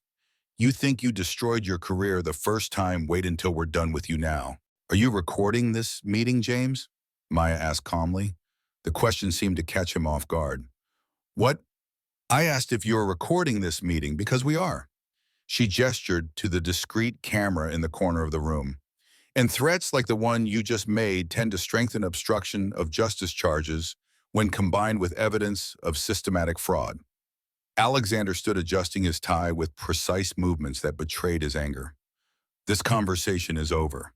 You think you destroyed your career the first time, wait until we're done with you now. Are you recording this meeting, James? Maya asked calmly. The question seemed to catch him off guard. What? I asked if you were recording this meeting because we are. She gestured to the discreet camera in the corner of the room. And threats like the one you just made tend to strengthen obstruction of justice charges when combined with evidence of systematic fraud. Alexander stood adjusting his tie with precise movements that betrayed his anger. This conversation is over.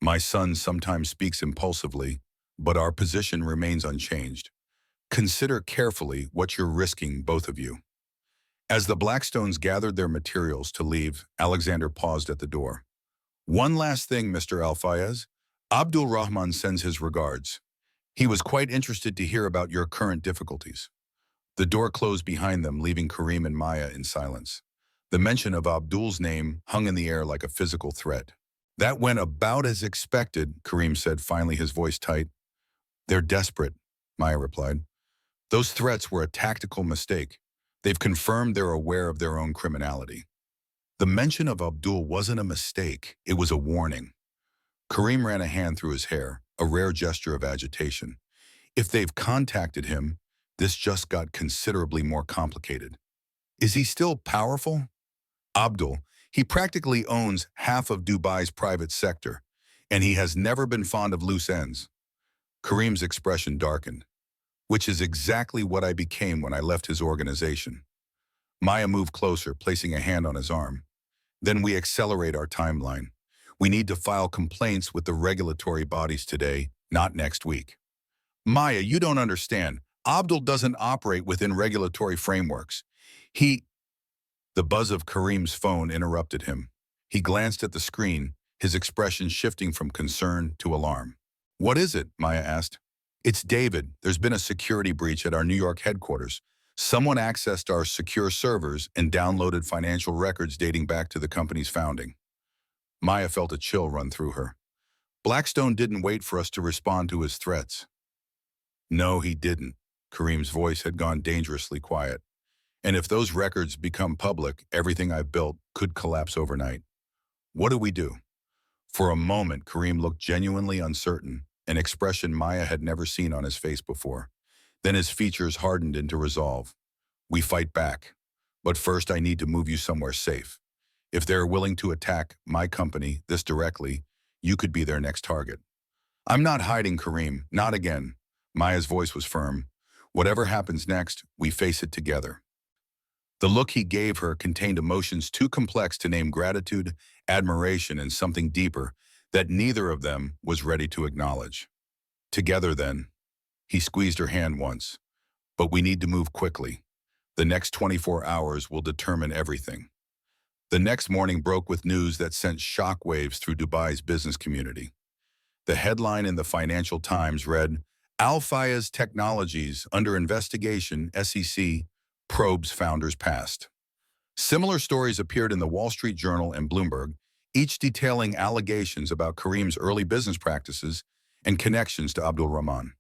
My son sometimes speaks impulsively, but our position remains unchanged. Consider carefully what you're risking, both of you. As the Blackstones gathered their materials to leave, Alexander paused at the door. One last thing, Mr. Al Fayez. Abdul Rahman sends his regards. He was quite interested to hear about your current difficulties. The door closed behind them, leaving Kareem and Maya in silence. The mention of Abdul's name hung in the air like a physical threat. That went about as expected, Kareem said, finally, his voice tight. They're desperate, Maya replied. Those threats were a tactical mistake. They've confirmed they're aware of their own criminality. The mention of Abdul wasn't a mistake, it was a warning. Kareem ran a hand through his hair, a rare gesture of agitation. If they've contacted him, This just got considerably more complicated. Is he still powerful? Abdul, he practically owns half of Dubai's private sector, and he has never been fond of loose ends. Kareem's expression darkened, which is exactly what I became when I left his organization. Maya moved closer, placing a hand on his arm. Then we accelerate our timeline. We need to file complaints with the regulatory bodies today, not next week. Maya, you don't understand. Abdul doesn't operate within regulatory frameworks. The buzz of Kareem's phone interrupted him. He glanced at the screen, his expression shifting from concern to alarm. What is it? Maya asked. It's David. There's been a security breach at our New York headquarters. Someone accessed our secure servers and downloaded financial records dating back to the company's founding. Maya felt a chill run through her. Blackstone didn't wait for us to respond to his threats. No, he didn't. Kareem's voice had gone dangerously quiet. And if those records become public, everything I've built could collapse overnight. What do we do? For a moment, Kareem looked genuinely uncertain, an expression Maya had never seen on his face before. Then his features hardened into resolve. We fight back. But first I need to move you somewhere safe. If they're willing to attack my company this directly, you could be their next target. I'm not hiding, Kareem, not again. Maya's voice was firm. Whatever happens next, we face it together. The look he gave her contained emotions too complex to name gratitude, admiration, and something deeper that neither of them was ready to acknowledge. Together, then. He squeezed her hand once. But we need to move quickly. The next 24 hours will determine everything. The next morning broke with news that sent shockwaves through Dubai's business community. The headline in the Financial Times read, Al Fayez Technologies under investigation, SEC probes founder's past. Similar stories appeared in the Wall Street Journal and Bloomberg, each detailing allegations about Kareem's early business practices and connections to Abdul Rahman.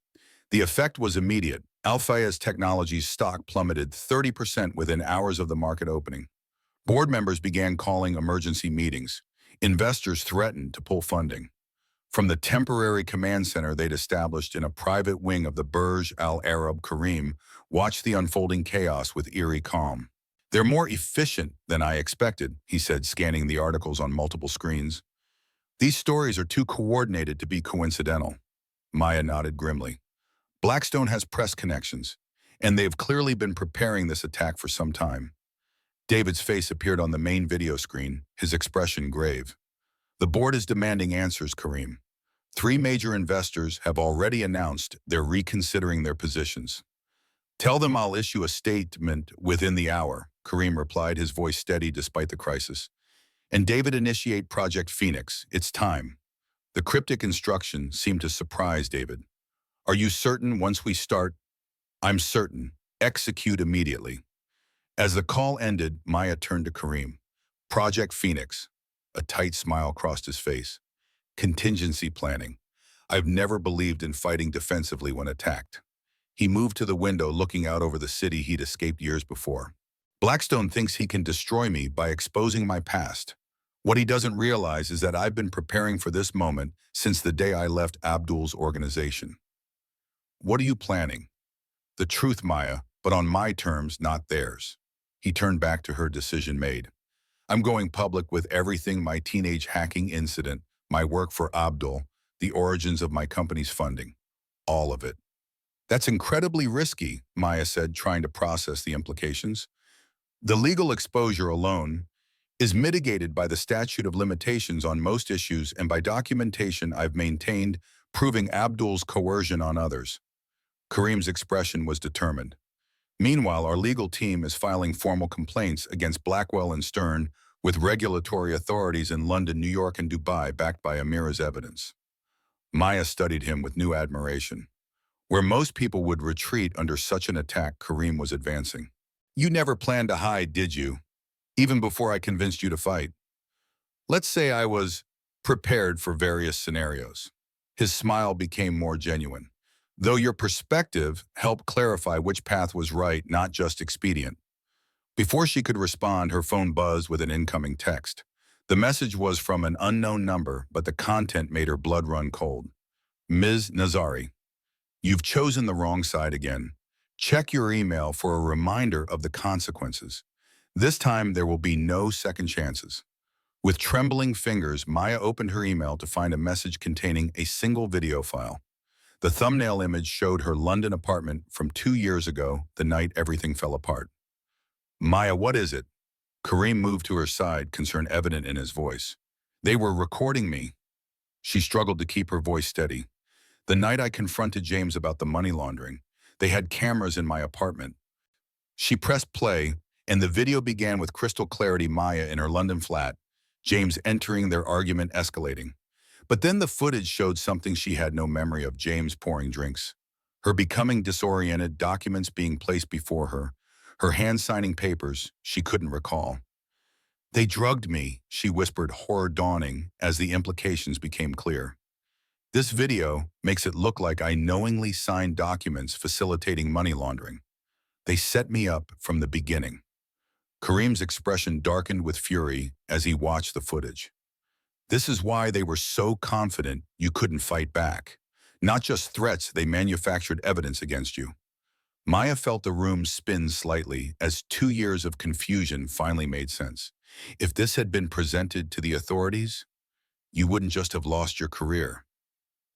The effect was immediate. Al Fayez Technologies stock plummeted 30% within hours of the market opening. Board members began calling emergency meetings. Investors threatened to pull funding. From the temporary command center they'd established in a private wing of the Burj Al Arab, Kareem watched the unfolding chaos with eerie calm. They're more efficient than I expected, he said, scanning the articles on multiple screens. These stories are too coordinated to be coincidental. Maya nodded grimly. Blackstone has press connections, and they've clearly been preparing this attack for some time. David's face appeared on the main video screen, his expression grave. The board is demanding answers, Kareem. 3 major investors have already announced they're reconsidering their positions. Tell them I'll issue a statement within the hour, Kareem replied, his voice steady despite the crisis. And David, initiate Project Phoenix. It's time. The cryptic instruction seemed to surprise David. Are you certain once we start? I'm certain. Execute immediately. As the call ended, Maya turned to Kareem. Project Phoenix. A tight smile crossed his face. Contingency planning. I've never believed in fighting defensively when attacked. He moved to the window, looking out over the city he'd escaped years before. Blackstone thinks he can destroy me by exposing my past. What he doesn't realize is that I've been preparing for this moment since the day I left Abdul's organization. What are you planning? The truth, Maya, but on my terms, not theirs. He turned back to her, decision made. I'm going public with everything: my teenage hacking incident, my work for Abdul, the origins of my company's funding. All of it. That's incredibly risky, Maya said, trying to process the implications. The legal exposure alone is mitigated by the statute of limitations on most issues and by documentation I've maintained proving Abdul's coercion on others. Kareem's expression was determined. Meanwhile, our legal team is filing formal complaints against Blackwell and Stern with regulatory authorities in London, New York, and Dubai, backed by Amira's evidence. Maya studied him with new admiration. Where most people would retreat under such an attack, Kareem was advancing. You never planned to hide, did you? Even before I convinced you to fight. Let's say I was prepared for various scenarios. His smile became more genuine. Though your perspective helped clarify which path was right, not just expedient. Before she could respond, her phone buzzed with an incoming text. The message was from an unknown number, but the content made her blood run cold. Ms. Nazari, you've chosen the wrong side again. Check your email for a reminder of the consequences. This time, there will be no second chances. With trembling fingers, Maya opened her email to find a message containing a single video file. The thumbnail image showed her London apartment from 2 years ago, the night everything fell apart. Maya, what is it? Kareem moved to her side, concern evident in his voice. They were recording me. She struggled to keep her voice steady. The night I confronted James about the money laundering, they had cameras in my apartment. She pressed play, and the video began with crystal clarity: Maya in her London flat, James entering, their argument escalating. But then the footage showed something she had no memory of: James pouring drinks, her becoming disoriented, documents being placed before her hand signing papers she couldn't recall. They drugged me, she whispered, horror dawning as the implications became clear. This video makes it look like I knowingly signed documents facilitating money laundering. They set me up from the beginning. Kareem's expression darkened with fury as he watched the footage. This is why they were so confident you couldn't fight back. Not just threats, they manufactured evidence against you. Maya felt the room spin slightly as 2 years of confusion finally made sense. If this had been presented to the authorities, you wouldn't just have lost your career.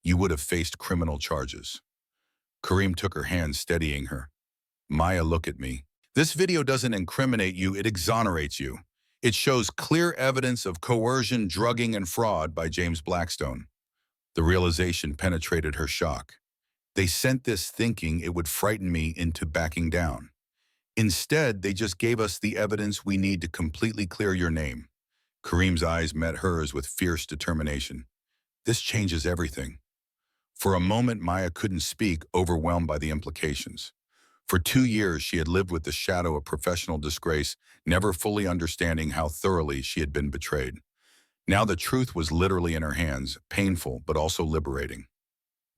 You would have faced criminal charges. Kareem took her hand, steadying her. Maya, look at me. This video doesn't incriminate you, it exonerates you. It shows clear evidence of coercion, drugging, and fraud by James Blackstone. The realization penetrated her shock. They sent this thinking it would frighten me into backing down. Instead, they just gave us the evidence we need to completely clear your name. Kareem's eyes met hers with fierce determination. This changes everything. For a moment, Maya couldn't speak, overwhelmed by the implications. For 2 years, she had lived with the shadow of professional disgrace, never fully understanding how thoroughly she had been betrayed. Now the truth was literally in her hands, painful but also liberating.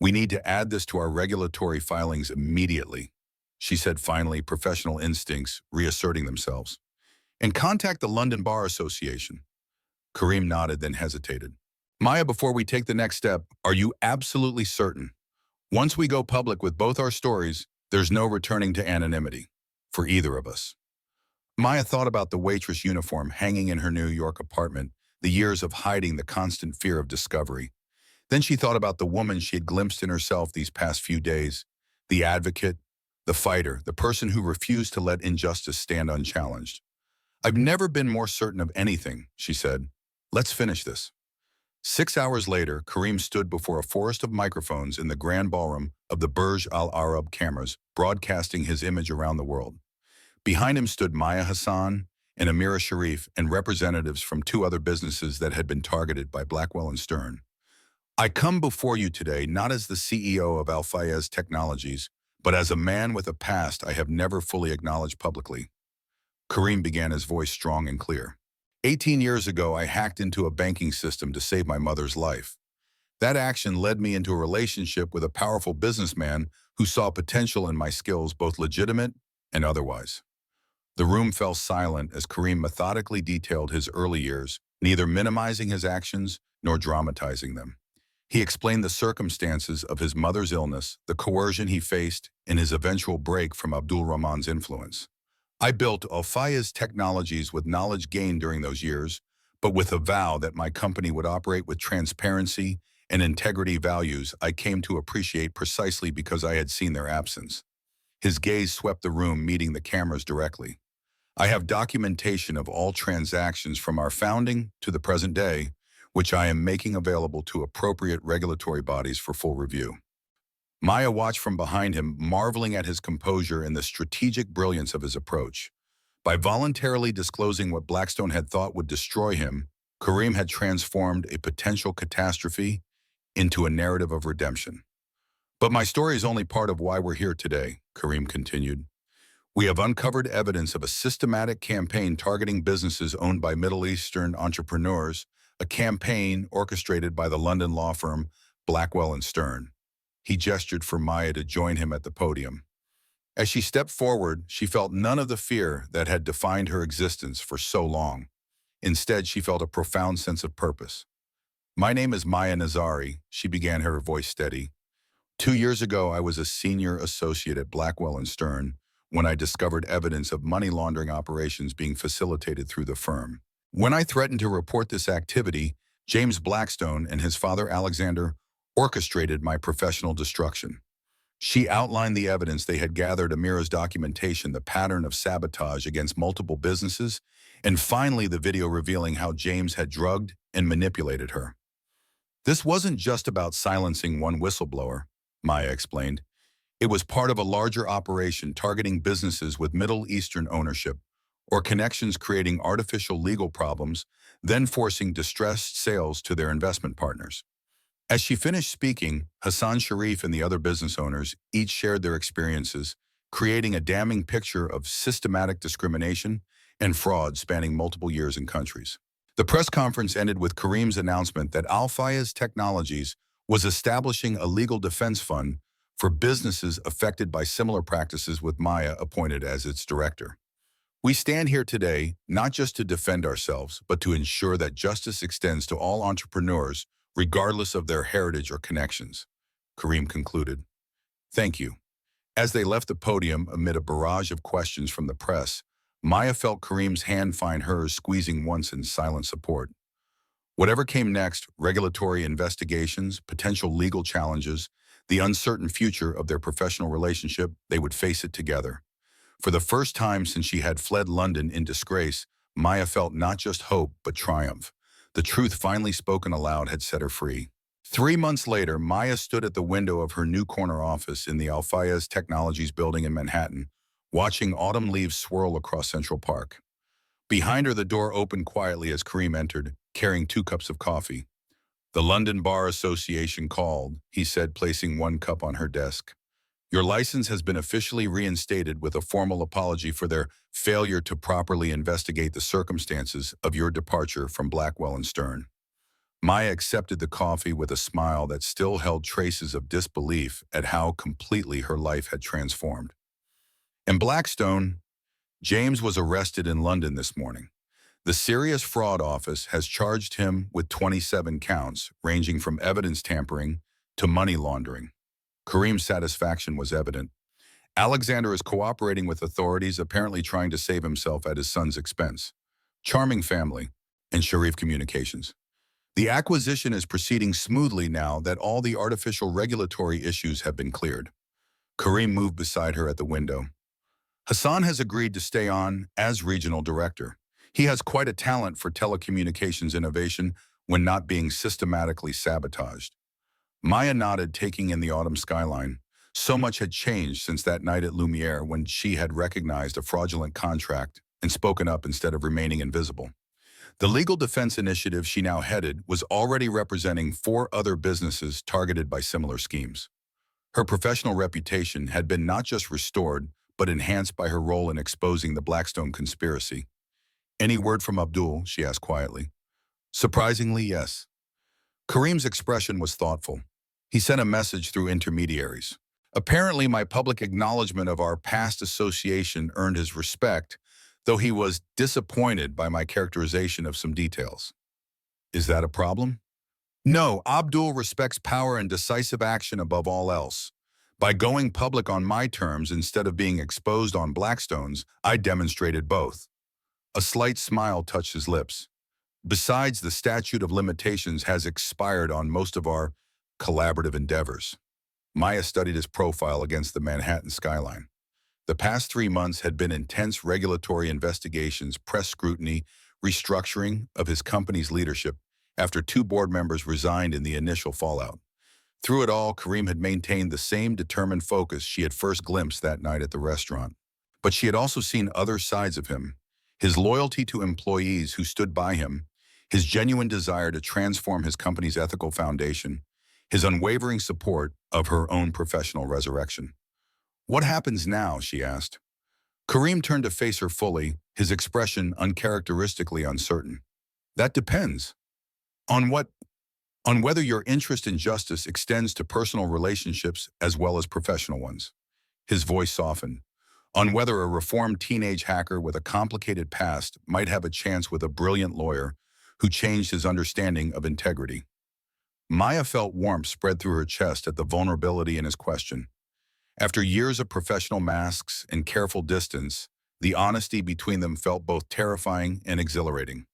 We need to add this to our regulatory filings immediately, she said finally, professional instincts reasserting themselves. And contact the London Bar Association. Kareem nodded, then hesitated. Maya, before we take the next step, are you absolutely certain? Once we go public with both our stories, there's no returning to anonymity for either of us. Maya thought about the waitress uniform hanging in her New York apartment, the years of hiding, the constant fear of discovery. Then she thought about the woman she had glimpsed in herself these past few days, the advocate, the fighter, the person who refused to let injustice stand unchallenged. I've never been more certain of anything, she said. Let's finish this. 6 hours later, Kareem stood before a forest of microphones in the grand ballroom of the Burj Al Arab cameras, broadcasting his image around the world. Behind him stood Maya Hassan and Amira Sharif and representatives from 2 other businesses that had been targeted by Blackwell and Stern. I come before you today not as the CEO of Al-Fayez Technologies, but as a man with a past I have never fully acknowledged publicly. Kareem began, his voice strong and clear. 18 years ago, I hacked into a banking system to save my mother's life. That action led me into a relationship with a powerful businessman who saw potential in my skills, both legitimate and otherwise. The room fell silent as Kareem methodically detailed his early years, neither minimizing his actions nor dramatizing them. He explained the circumstances of his mother's illness, the coercion he faced, and his eventual break from Abdul Rahman's influence. I built Al-Fayez Technologies with knowledge gained during those years, but with a vow that my company would operate with transparency and integrity, values I came to appreciate precisely because I had seen their absence. His gaze swept the room, meeting the cameras directly. I have documentation of all transactions from our founding to the present day, which I am making available to appropriate regulatory bodies for full review. Maya watched from behind him, marveling at his composure and the strategic brilliance of his approach. By voluntarily disclosing what Blackstone had thought would destroy him, Kareem had transformed a potential catastrophe into a narrative of redemption. But my story is only part of why we're here today, Kareem continued. We have uncovered evidence of a systematic campaign targeting businesses owned by Middle Eastern entrepreneurs, a campaign orchestrated by the London law firm Blackwell and Stern. He gestured for Maya to join him at the podium. As she stepped forward, she felt none of the fear that had defined her existence for so long. Instead, she felt a profound sense of purpose. My name is Maya Nazari, she began, her voice steady. 2 years ago, I was a senior associate at Blackwell and Stern when I discovered evidence of money laundering operations being facilitated through the firm. When I threatened to report this activity, James Blackstone and his father Alexander orchestrated my professional destruction. She outlined the evidence they had gathered, Amira's documentation, the pattern of sabotage against multiple businesses, and finally the video revealing how James had drugged and manipulated her. This wasn't just about silencing one whistleblower, Maya explained. It was part of a larger operation targeting businesses with Middle Eastern ownership or connections, creating artificial legal problems, then forcing distressed sales to their investment partners. As she finished speaking, Hassan Sharif and the other business owners each shared their experiences, creating a damning picture of systematic discrimination and fraud spanning multiple years and countries. The press conference ended with Kareem's announcement that Al-Fayez Technologies was establishing a legal defense fund for businesses affected by similar practices, with Maya appointed as its director. We stand here today not just to defend ourselves, but to ensure that justice extends to all entrepreneurs, regardless of their heritage or connections, Kareem concluded. Thank you. As they left the podium amid a barrage of questions from the press, Maya felt Kareem's hand find hers, squeezing once in silent support. Whatever came next, regulatory investigations, potential legal challenges, the uncertain future of their professional relationship, they would face it together. For the first time since she had fled London in disgrace, Maya felt not just hope, but triumph. The truth finally spoken aloud had set her free. 3 months later, Maya stood at the window of her new corner office in the Al-Fayez Technologies building in Manhattan, watching autumn leaves swirl across Central Park. Behind her, the door opened quietly as Kareem entered, carrying 2 cups of coffee. "The London Bar Association called," he said, placing 1 cup on her desk. "Your license has been officially reinstated with a formal apology for their failure to properly investigate the circumstances of your departure from Blackwell and Stern." Maya accepted the coffee with a smile that still held traces of disbelief at how completely her life had transformed. In Blackstone, James was arrested in London this morning. The Serious Fraud Office has charged him with 27 counts, ranging from evidence tampering to money laundering. Kareem's satisfaction was evident. Alexander is cooperating with authorities, apparently trying to save himself at his son's expense. Charming family, and Sharif Communications. The acquisition is proceeding smoothly now that all the artificial regulatory issues have been cleared. Kareem moved beside her at the window. Hassan has agreed to stay on as regional director. He has quite a talent for telecommunications innovation when not being systematically sabotaged. Maya nodded, taking in the autumn skyline. So much had changed since that night at Lumiere, when she had recognized a fraudulent contract and spoken up instead of remaining invisible. The legal defense initiative she now headed was already representing 4 other businesses targeted by similar schemes. Her professional reputation had been not just restored, but enhanced by her role in exposing the Blackstone conspiracy. "Any word from Abdul?" she asked quietly. "Surprisingly, yes." Kareem's expression was thoughtful. "He sent a message through intermediaries. Apparently, my public acknowledgement of our past association earned his respect, though he was disappointed by my characterization of some details." "Is that a problem?" "No, Abdul respects power and decisive action above all else. By going public on my terms instead of being exposed on Blackstone's, I demonstrated both." A slight smile touched his lips. "Besides, the statute of limitations has expired on most of our collaborative endeavors." Maya studied his profile against the Manhattan skyline. The past 3 months had been intense: regulatory investigations, press scrutiny, restructuring of his company's leadership after 2 board members resigned in the initial fallout. Through it all, Kareem had maintained the same determined focus she had first glimpsed that night at the restaurant. But she had also seen other sides of him: his loyalty to employees who stood by him, his genuine desire to transform his company's ethical foundation, his unwavering support of her own professional resurrection. "What happens now?" she asked. Kareem turned to face her fully, his expression uncharacteristically uncertain. "That depends. On what? On whether your interest in justice extends to personal relationships as well as professional ones." His voice softened. "On whether a reformed teenage hacker with a complicated past might have a chance with a brilliant lawyer who changed his understanding of integrity." Maya felt warmth spread through her chest at the vulnerability in his question. After years of professional masks and careful distance, the honesty between them felt both terrifying and exhilarating.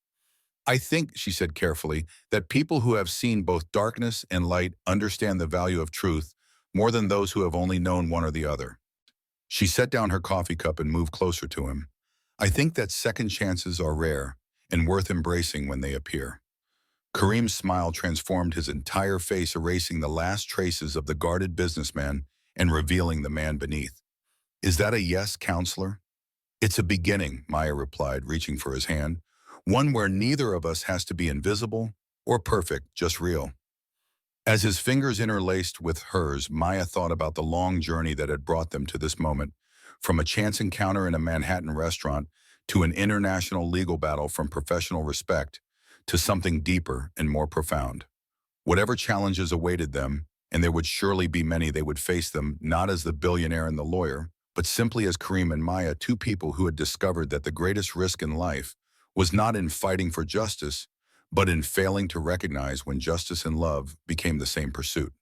I think, she said carefully, that people who have seen both darkness and light understand the value of truth more than those who have only known one or the other. She set down her coffee cup and moved closer to him. I think that second chances are rare and worth embracing when they appear. Kareem's smile transformed his entire face, erasing the last traces of the guarded businessman and revealing the man beneath. Is that a yes, counselor? It's a beginning, Maya replied, reaching for his hand. One where neither of us has to be invisible or perfect, just real. As his fingers interlaced with hers, Maya thought about the long journey that had brought them to this moment, from a chance encounter in a Manhattan restaurant to an international legal battle, from professional respect to something deeper and more profound. Whatever challenges awaited them, and there would surely be many, they would face them not as the billionaire and the lawyer, but simply as Kareem and Maya, two people who had discovered that the greatest risk in life was not in fighting for justice, but in failing to recognize when justice and love became the same pursuit.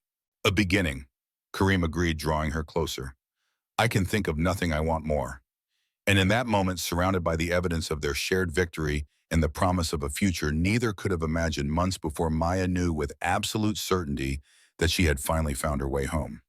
A beginning, Kareem agreed, drawing her closer. I can think of nothing I want more. And in that moment, surrounded by the evidence of their shared victory and the promise of a future neither could have imagined, months before, Maya knew with absolute certainty that she had finally found her way home.